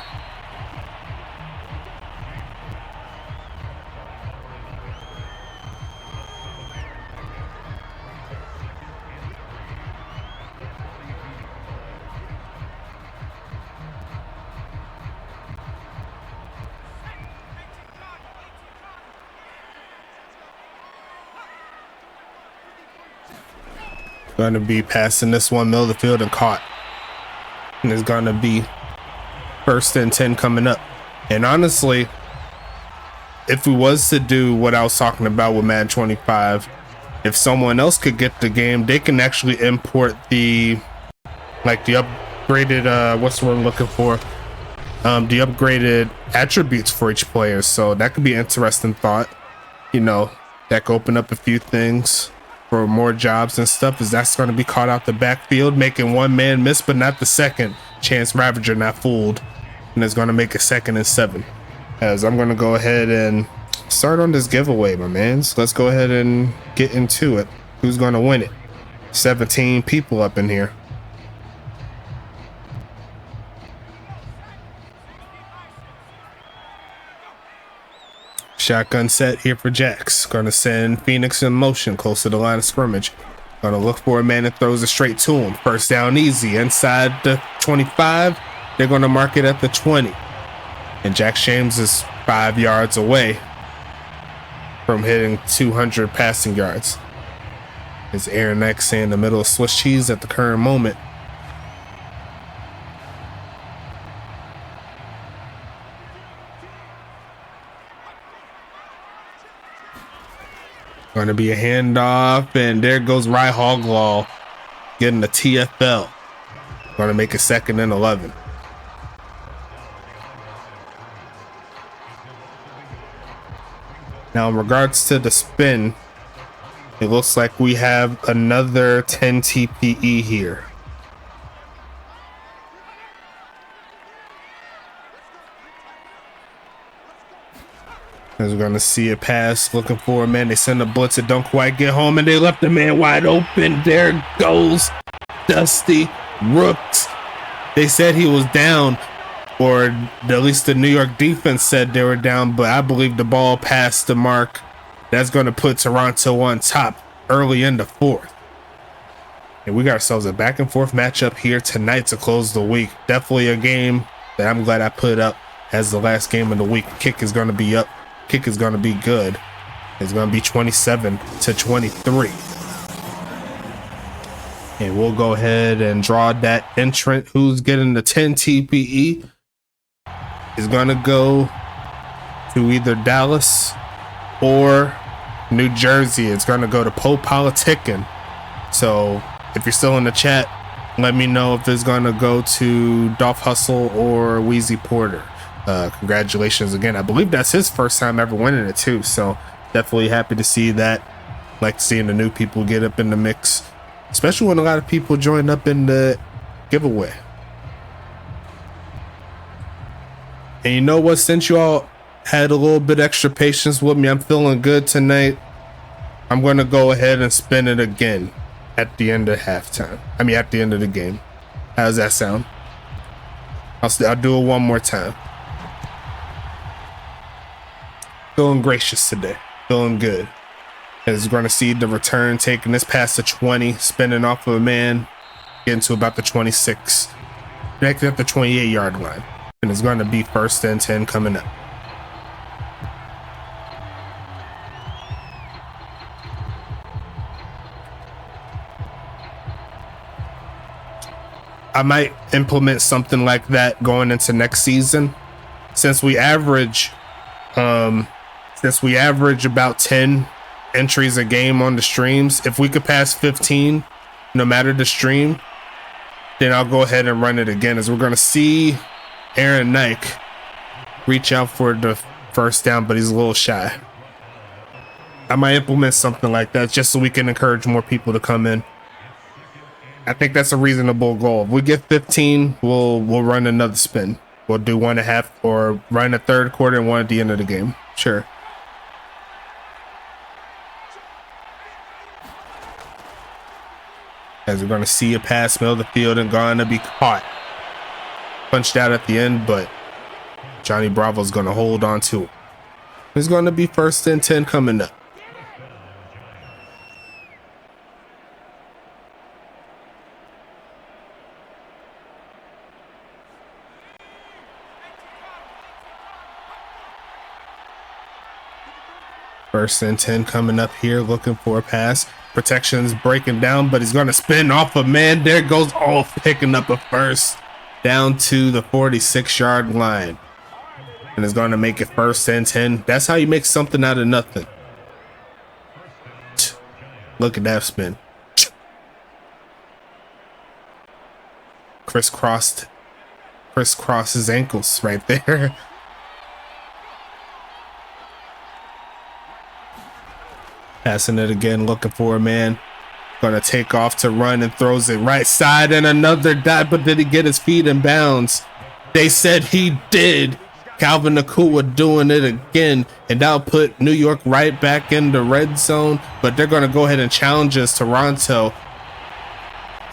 Going to be passing this one middle of the field and caught. And it's going to be 1st and 10 coming up. And honestly, if we was to do what I was talking about with Madden 25, if someone else could get the game, they can actually import the upgraded, what's the word I'm looking for? The upgraded attributes for each player. So that could be an interesting thought. You know, that could open up a few things for more jobs and stuff, as that's going to be caught out the backfield, making one man miss, but not the second. Chance Ravager not fooled, and it's going to make it 2nd and 7. As I'm going to go ahead and start on this giveaway, my man. So let's go ahead and get into it. Who's going to win it? 17 people up in here. Shotgun set here for Jax. Gonna send Phoenix in motion close to the line of scrimmage. Gonna look for a man that throws it straight to him. 1st down easy. Inside the 25. They're gonna mark it at the 20. And Jax James is 5 yards away from hitting 200 passing yards. Is Aaron X in the middle of Swiss cheese at the current moment. Going to be a handoff, and there goes Rye Hoglaw getting the TFL. Going to make it 2nd and 11. Now, in regards to the spin, it looks like we have another 10 TPE here. As we're going to see a pass, looking for a man. They send a blitz, it don't quite get home, and they left the man wide open. There goes Dusty Rooks. They said he was down, or at least the New York defense said they were down, but I believe the ball passed the mark. That's going to put Toronto on top early in the 4th. And we got ourselves a back and forth matchup here tonight to close the week. Definitely a game that I'm glad I put up as the last game of the week. Kick is going to be up. Kick is going to be good. It's going to be 27-23. And we'll go ahead and draw that entrant who's getting the 10 TPE. Is going to go to either Dallas or New Jersey. It's going to go to Poe Politicking. So if you're still in the chat, let me know if it's going to go to Dolph Hustle or Wheezy Porter. Congratulations again. I believe that's his first time ever winning it too, so definitely happy to see that. Like seeing the new people get up in the mix, especially when a lot of people join up in the giveaway. And you know what, since you all had a little bit extra patience with me, I'm feeling good tonight. I'm going to go ahead and spin it again at the end of halftime. I mean at the end of the game. How does that sound? I'll do it one more time. Feeling gracious today, feeling good. Is going to see the return, taking this past the 20, spinning off of a man, getting to about the 26, connecting at the 28-yard line, and it's going to be 1st and 10 coming up. I might implement something like that going into next season, since we average about 10 entries a game on the streams. If we could pass 15 no matter the stream, then I'll go ahead and run it again, as we're going to see Aaron Nike reach out for the first down, but he's a little shy. I might implement something like that just so we can encourage more people to come in. I think that's a reasonable goal. If we get 15, we'll run another spin. We'll do 1.5 or run a 3rd quarter and 1 at the end of the game. Sure. As we're going to see a pass middle of the field and going to be caught. Punched out at the end, but Johnny Bravo's going to hold on to it. It's going to be 1st and 10 coming up. First and 10 coming up here, looking for a pass. Protection's breaking down, but he's going to spin off a man. There goes Off, picking up a first down to the 46-yard line. And it's going to make it 1st and 10. That's how you make something out of nothing. Look at that spin. Crisscrossed his ankles right there. Passing it again, looking for a man. Gonna take off to run and throws it right side, and another dot, but did he get his feet in bounds? They said he did. Calvin Nakua doing it again, and that'll put New York right back in the red zone, but they're gonna go ahead and challenge us, Toronto.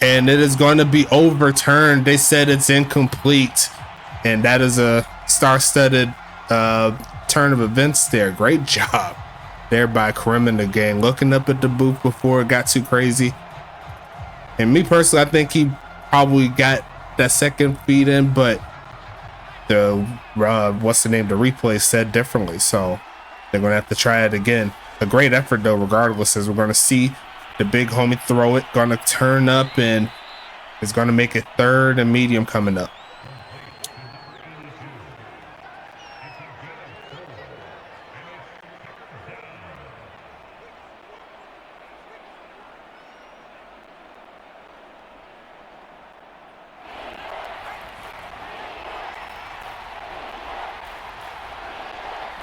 And it is going to be overturned. They said it's incomplete, and that is a star-studded turn of events there. Great job there by Karim and the gang, looking up at the booth before it got too crazy. And me personally, I think he probably got that second feed in, but the what's the name, the replay said differently, so they're gonna have to try it again. A great effort though, regardless, as we're gonna see the big homie throw it, gonna turn up, and it's gonna make it 3rd and medium coming up.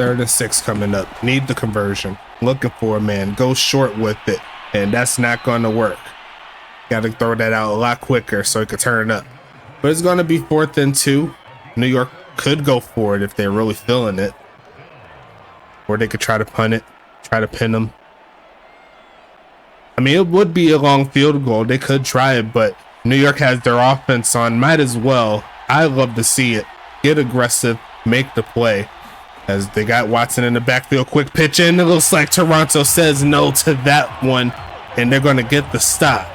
3rd and 6 coming up. Need the conversion. Looking for a man. Go short with it. And that's not going to work. Got to throw that out a lot quicker so it could turn up. But it's going to be 4th and 2. New York could go for it if they're really feeling it. Or they could try to punt it. Try to pin them. I mean, it would be a long field goal. They could try it, but New York has their offense on. Might as well. I love to see it. Get aggressive. Make the play. As they got Watson in the backfield. Quick pitch in. It looks like Toronto says no to that one. And they're going to get the stop.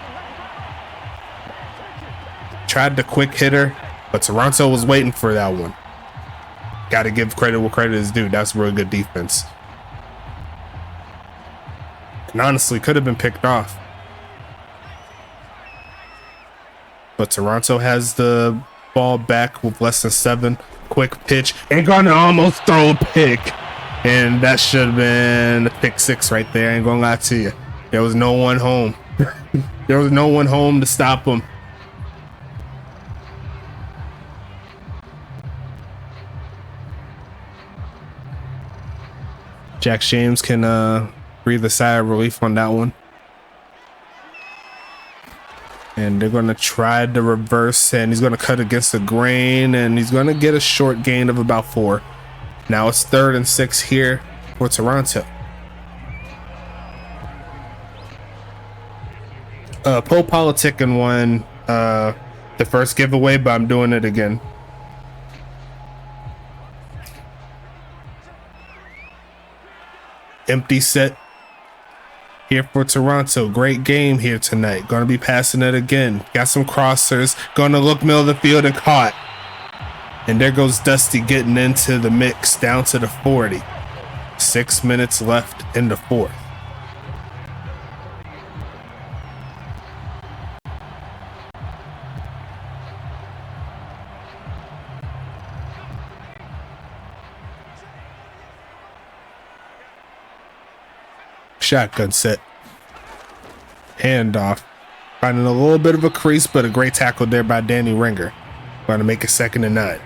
Tried the quick hitter, but Toronto was waiting for that one. Got to give credit where credit is due. That's really good defense. And honestly, could have been picked off. But Toronto has the ball back with less than 7. Quick pitch. And gonna almost throw a pick. And that should have been a pick 6 right there. I ain't gonna lie to you. There was no one home. There was no one home to stop him. Jack James can breathe a sigh of relief on that one. And they're going to try the reverse, and he's going to cut against the grain, and he's going to get a short gain of about 4. Now it's 3rd and 6 here for Toronto. Poe politicking won the first giveaway, but I'm doing it again. Empty set here for Toronto. Great game here tonight. Going to be passing it again. Got some crossers. Going to look middle of the field and caught. And there goes Dusty getting into the mix down to the 40. 6 minutes left in the 4th. Shotgun set. Handoff. Finding a little bit of a crease, but a great tackle there by Danny Ringer. Going to make it 2nd and 9.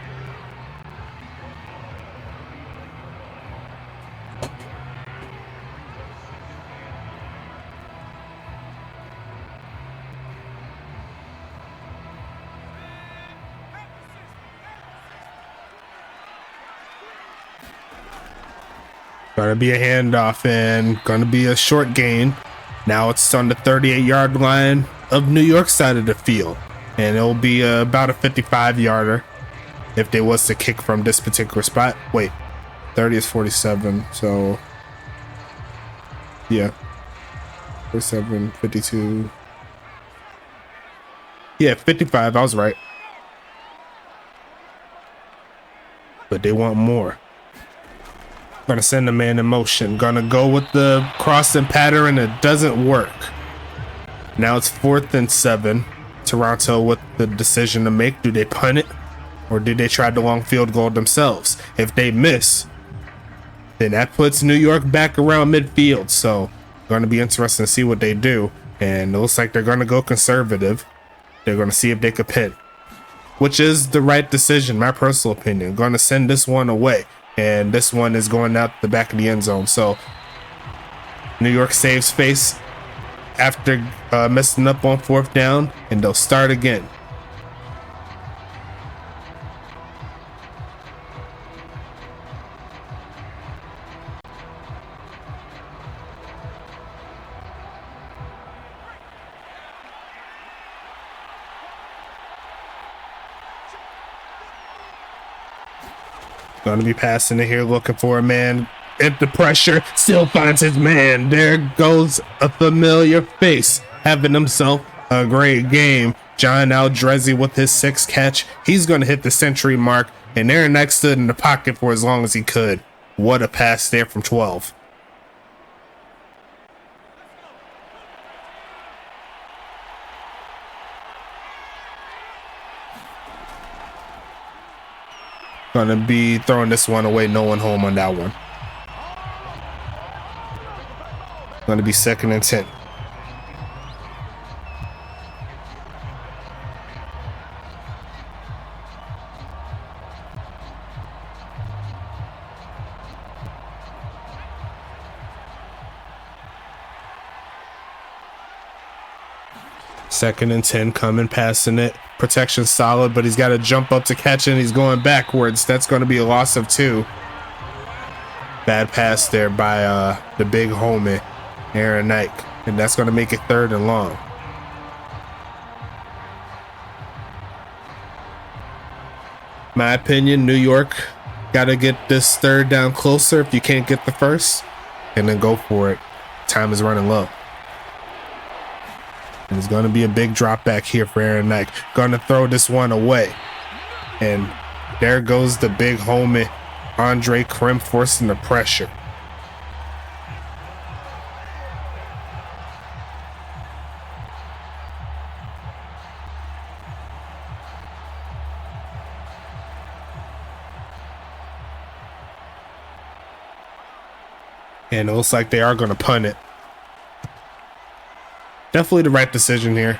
Gonna be a handoff and gonna be a short gain. Now it's on the 38-yard line of New York side of the field. And it'll be about a 55-yarder if they was to kick from this particular spot. Wait, 30 is 47, so yeah. 47, 52. Yeah, 55, I was right. But they want more. Gonna send a man in motion. Gonna go with the crossing pattern. It doesn't work. Now it's 4th and 7. Toronto with the decision to make. Do they punt it? Or do they try the long field goal themselves? If they miss, then that puts New York back around midfield. So gonna be interesting to see what they do. And it looks like they're gonna go conservative. They're gonna see if they could pin. Which is the right decision, my personal opinion. Gonna send this one away. And this one is going out the back of the end zone. So New York saves face after messing up on 4th down, and they'll start again. Going to be passing it here, looking for a man. If the pressure still finds his man, there goes a familiar face, having himself a great game. John Aldrezi with his 6th catch. He's going to hit the century mark, and Aaron Knight stood in the pocket for as long as he could. What a pass there from 12. Gonna be throwing this one away. No one home on that one. Gonna be 2nd and 10. Second and 10 coming, passing it. Protection solid, but he's got to jump up to catch it, and he's going backwards. That's going to be a loss of 2. Bad pass there by the big homie, Aaron Knight. And that's going to make it 3rd and long. My opinion, New York got to get this 3rd down closer if you can't get the first, and then go for it. Time is running low. And it's going to be a big drop back here for Aaron Knight. Going to throw this one away. And there goes the big homie, Andre Krim, forcing the pressure. And it looks like they are going to punt it. Definitely the right decision here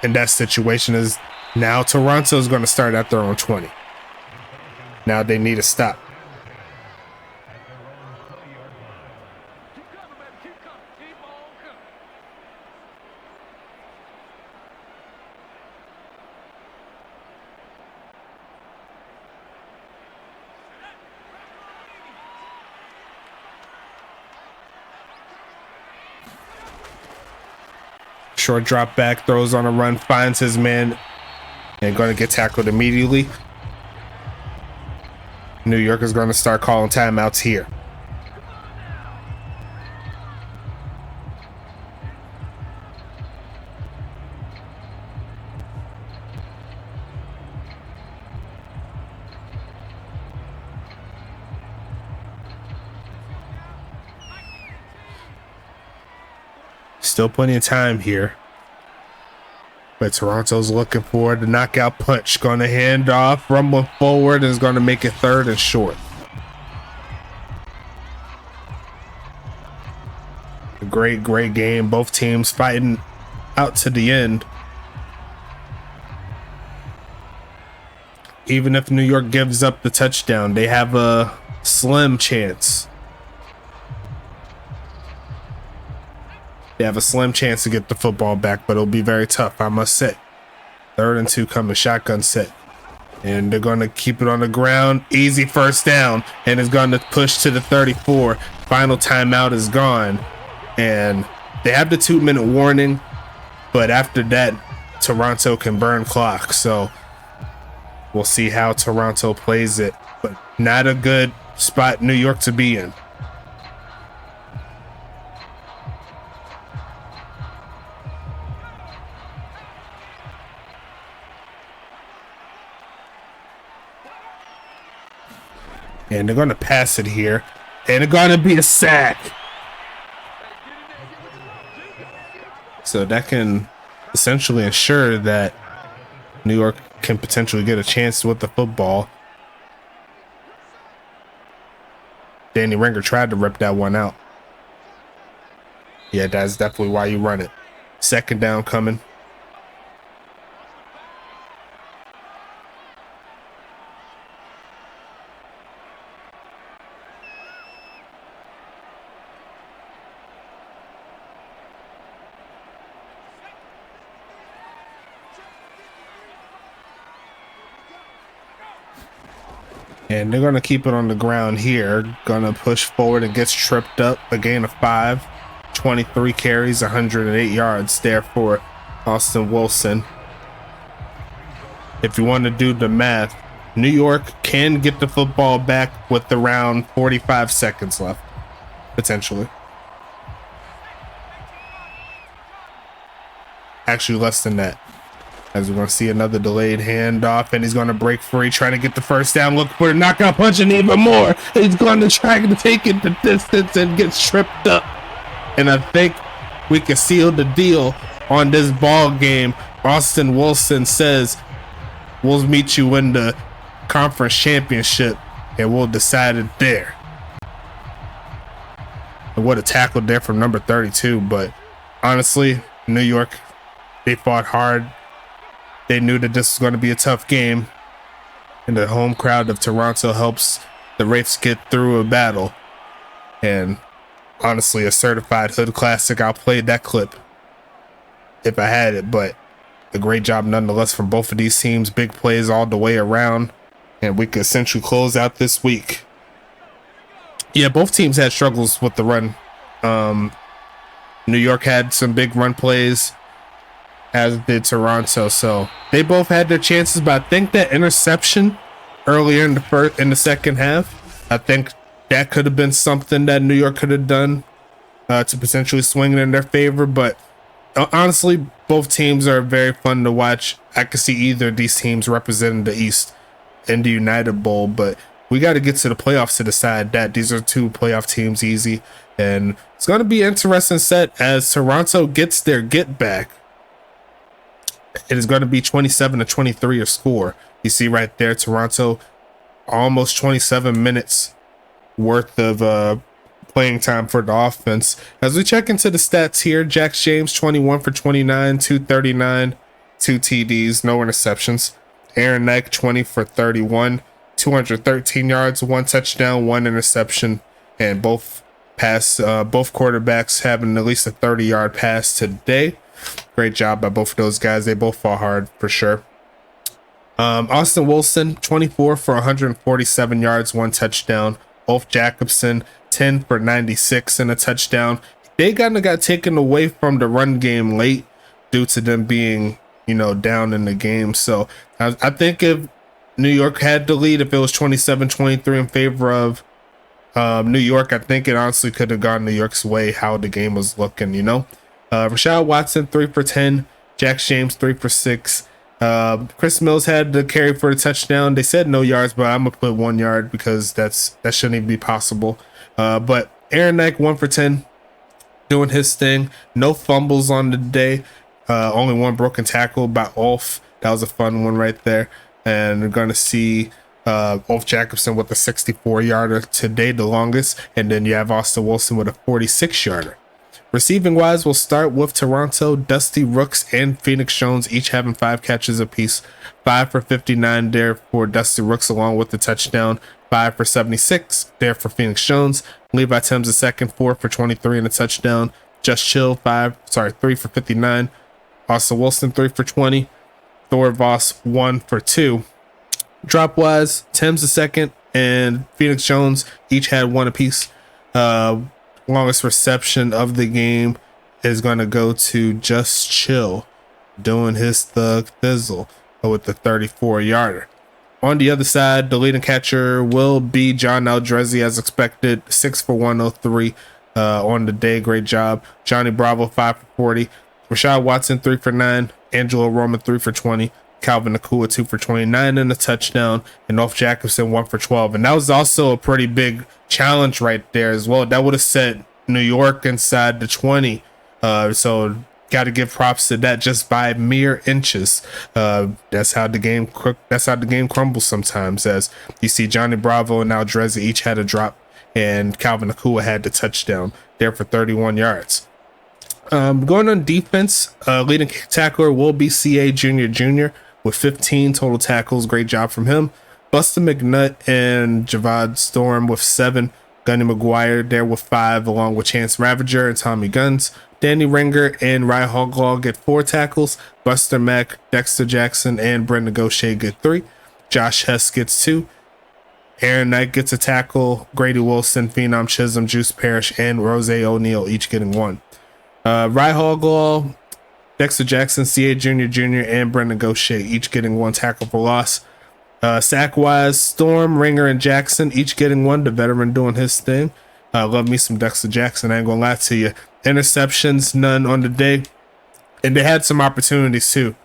in that situation. Is now Toronto is going to start at their own 20. Now they need a stop. Short drop back, throws on a run, finds his man, and going to get tackled immediately. New York is going to start calling timeouts here. Still plenty of time here. But Toronto's looking for the knockout punch. Going to hand off, rumbling forward, and is going to make it 3rd and short. A great game. Both teams fighting out to the end. Even if New York gives up the touchdown, they have a slim chance. They have a slim chance to get the football back, but it'll be very tough, I must say. 3rd and 2 coming, shotgun set. And they're going to keep it on the ground. Easy first down, and it's going to push to the 34. Final timeout is gone. And they have the 2-minute warning, but after that, Toronto can burn clock. So we'll see how Toronto plays it, but not a good spot New York to be in. And they're going to pass it here. And it's going to be a sack. So that can essentially ensure that New York can potentially get a chance with the football. Danny Ringer tried to rip that one out. Yeah, that's definitely why you run it. 2nd down coming. And they're going to keep it on the ground here. Going to push forward and gets tripped up. A gain of 5. 23 carries, 108 yards there for Austin Wilson. If you want to do the math, New York can get the football back with around 45 seconds left, potentially. Actually, less than that. As we're going to see another delayed handoff, and he's going to break free, trying to get the first down, look for the knockout punch, and even more. He's going to try to take it the distance and gets tripped up. And I think we can seal the deal on this ball game. Austin Wilson says, we'll meet you in the conference championship, and we'll decide it there. And what a tackle there from number 32. But honestly, New York, they fought hard. They knew that this was going to be a tough game, and the home crowd of Toronto helps the Wraiths get through a battle. And honestly, a certified hood classic. I'll play that clip. if I had it, but a great job nonetheless from both of these teams. Big plays all the way around, and we could essentially close out this week. Yeah, both teams had struggles with the run. New York had some big run plays, as did Toronto, so they both had their chances. But I think that interception earlier in the second half, I think that could have been something that New York could have done to potentially swing it in their favor. But honestly, both teams are very fun to watch. I could see either of these teams representing the East in the United Bowl, but we got to get to the playoffs to decide that. These are two playoff teams easy, and it's going to be an interesting set as Toronto gets their get back. It is going to be 27-23 your score. You see right there, Toronto almost 27 minutes worth of playing time for the offense. As we check into the stats here, Jack James 21 for 29, 239, 2 TDs, no interceptions. Aaron Nike 20 for 31, 213 yards, 1 touchdown, 1 interception, and both quarterbacks having at least a 30-yard pass today. Great job by both of those guys. They both fought hard for sure. Austin Wilson 24 for 147 yards, 1 touchdown. Ulf Jacobson 10 for 96 and a touchdown. They kind of got taken away from the run game late due to them being, down in the game. So I think if New York had the lead, if it was 27-23 in favor of New York, I think it honestly could have gone New York's way how the game was looking, Rashad Watson 3 for 10, Jack James 3 for 6. Chris Mills had the carry for the touchdown. They said no yards, but I'm gonna put 1 yard because that shouldn't even be possible. But Aaron Nike 1 for 10, doing his thing. No fumbles on the day. Only 1 broken tackle by Ulf. That was a fun one right there. And we're gonna see Ulf Jacobson with a 64-yarder today, the longest. And then you have Austin Wilson with a 46-yarder. Receiving wise, we'll start with Toronto. Dusty Rooks and Phoenix Jones each having 5 catches apiece. 5 for 59 there for Dusty Rooks along with the touchdown. 5 for 76 there for Phoenix Jones. Levi Timms a second, 4 for 23 and a touchdown. Just Chill 3 for 59. Austin Wilson 3 for 20. Thor Voss 1 for 2. Drop wise, Timms a second and Phoenix Jones each had 1 apiece. Longest reception of the game is going to go to Just Chill doing his thug thizzle with the 34-yarder. On the other side, the leading catcher will be John Aldrezi as expected, 6 for 103 on the day. Great job. Johnny Bravo 5 for 40. Rashad Watson 3 for 9. Angelo Roman 3 for 20. Calvin Nakua 2 for 29 and a touchdown, and Ulf Jacobson 1 for 12. And that was also a pretty big challenge right there as well. That would have set New York inside the 20. So got to give props to that just by mere inches. That's how the game crumbles sometimes, as you see Johnny Bravo and Aldrezi each had a drop, and Calvin Nakua had the touchdown there for 31 yards. Going on defense, leading tackler will be CA Jr. with 15 total tackles. Great job from him. Buster McNutt and Javad Storm with 7. Gunny McGuire there with 5, along with Chance Ravager and Tommy Guns. Danny Ringer and Ryan Hoglaw get 4 tackles. Buster Mack, Dexter Jackson, and Brendan Gaucher get 3. Josh Hess gets 2. Aaron Knight gets a tackle. Grady Wilson, Phenom Chisholm, Juice Parrish, and Rose O'Neal each getting 1. Ryan Hoglaw, Dexter Jackson, CA Jr., and Brendan Gaucher each getting 1 tackle for loss. Sack-wise, Storm, Ringer, and Jackson each getting 1. The veteran doing his thing. Love me some Dexter Jackson, I ain't gonna lie to you. Interceptions, none on the day. And they had some opportunities too.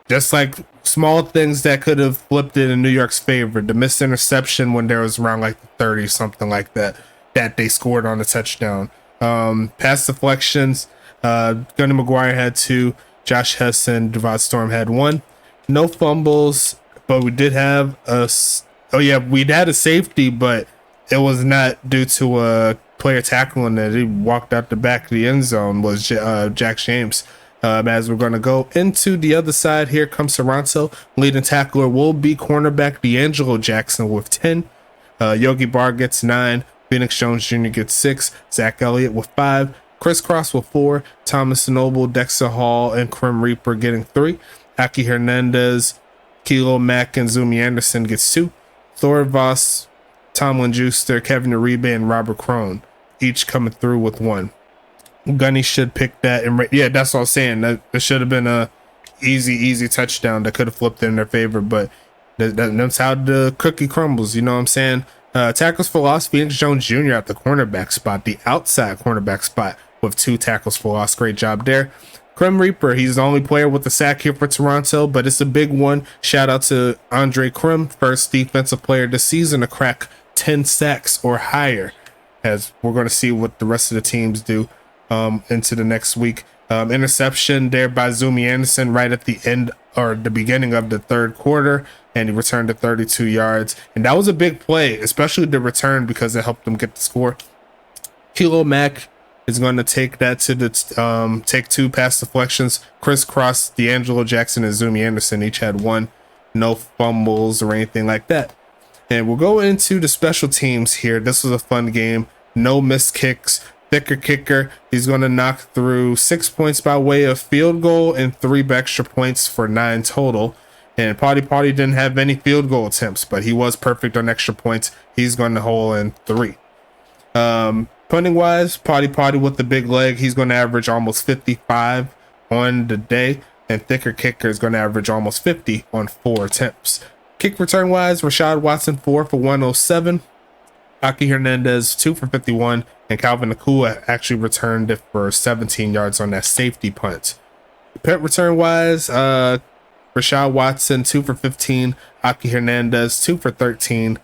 Just like small things that could have flipped it in New York's favor. The missed interception when there was around like the 30, something like that they scored on the touchdown. Pass deflections, Gunny McGuire had 2. Josh Hess and Javad Storm had 1. No fumbles, but we did have we had a safety, but it was not due to a player tackling that he walked out the back of the end zone, was Jack James. As we're going to go into the other side, here comes Toronto. Leading tackler will be cornerback D'Angelo Jackson with 10. Yogi Barr gets 9. Phoenix Jones Jr. gets 6. Zach Elliott with 5. Crisscross with 4, Thomas Noble, Dexter Hall, and Crim Reaper getting 3. Aki Hernandez, Kilo Mack, and Zumi Anderson gets 2. Thor Voss, Tomlin Juster, Kevin Uribe, and Robert Crone each coming through with 1. Gunny should pick that, and yeah, that's what I was saying. That should have been a easy touchdown that could have flipped in their favor, but that's how the cookie crumbles. You know what I'm saying? Tackles for loss, Phoenix Jones Jr. at the cornerback spot, the outside cornerback spot with 2 tackles for loss. Great job there. Crim Reaper, he's the only player with a sack here for Toronto, but it's a big one. Shout out to Andre Crim, first defensive player this season to crack 10 sacks or higher, as we're going to see what the rest of the teams do into the next week. Interception there by Zumi Anderson right at the end or the beginning of the 3rd quarter, and he returned to 32 yards. And that was a big play, especially the return, because it helped them get the score. Kilo Mack is going to take that to the take 2 pass deflections. Crisscross, D'Angelo Jackson, and Zumi Anderson each had 1. No fumbles or anything like that. And we'll go into the special teams here. This was a fun game. No missed kicks. Thicker kicker, he's going to knock through 6 points by way of field goal and 3 extra points for 9 total. And Potty didn't have any field goal attempts, but he was perfect on extra points. He's going to hole in 3. Punting wise, Potty with the big leg, he's going to average almost 55 on the day, and Thicker kicker is going to average almost 50 on 4 attempts. Kick return wise, Rashad Watson 4 for 107. Aki Hernandez 2 for 51, and Calvin Nakua actually returned it for 17 yards on that safety punt. Punt return wise, Rashad Watson 2 for 15, Aki Hernandez 2 for 13,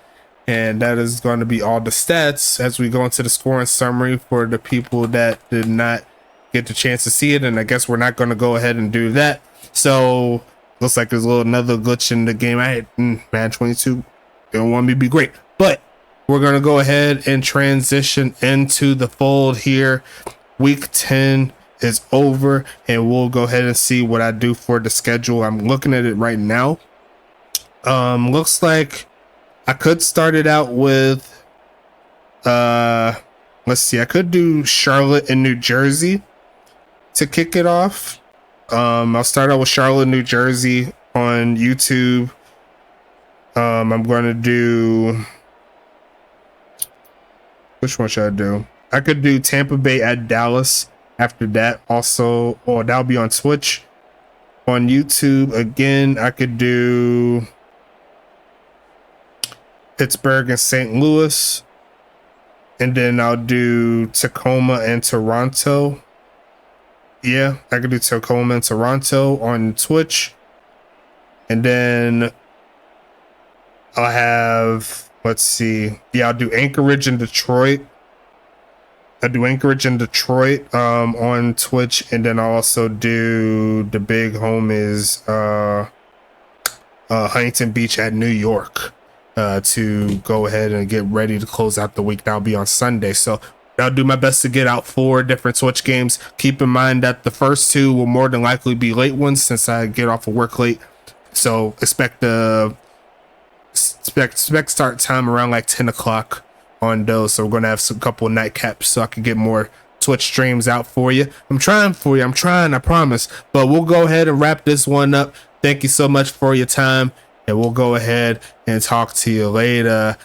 and that is going to be all the stats as we go into the scoring summary for the people that did not get the chance to see it. And I guess we're not going to go ahead and do that. So looks like there's another glitch in the game. I had man 22 don't want me to be great, but we're going to go ahead and transition into the fold here. Week 10 is over, and we'll go ahead and see what I do for the schedule. I'm looking at it right now. Looks like I could start it out with, let's see, I could do Charlotte and New Jersey to kick it off. I'll start out with Charlotte, New Jersey on YouTube. I'm going to do, which one should I do? I could do Tampa Bay at Dallas after that also, or that'll be on Twitch. On YouTube, again, I could do Pittsburgh and St. Louis. And then I'll do Tacoma and Toronto. Yeah, I could do Tacoma and Toronto on Twitch. And then I'll have, let's see. Yeah, I'll do Anchorage and Detroit. I'll do Anchorage and Detroit on Twitch. And then I'll also do the big home is Huntington Beach at New York to go ahead and get ready to close out the week. That'll be on Sunday. So I'll do my best to get out 4 different Twitch games. Keep in mind that the first 2 will more than likely be late ones since I get off of work late. So expect start time around like 10 o'clock on those. So we're going to have some couple of nightcaps so I can get more Twitch streams out for you. I'm trying, I promise. But we'll go ahead and wrap this one up. Thank you so much for your time, and we'll go ahead and talk to you later.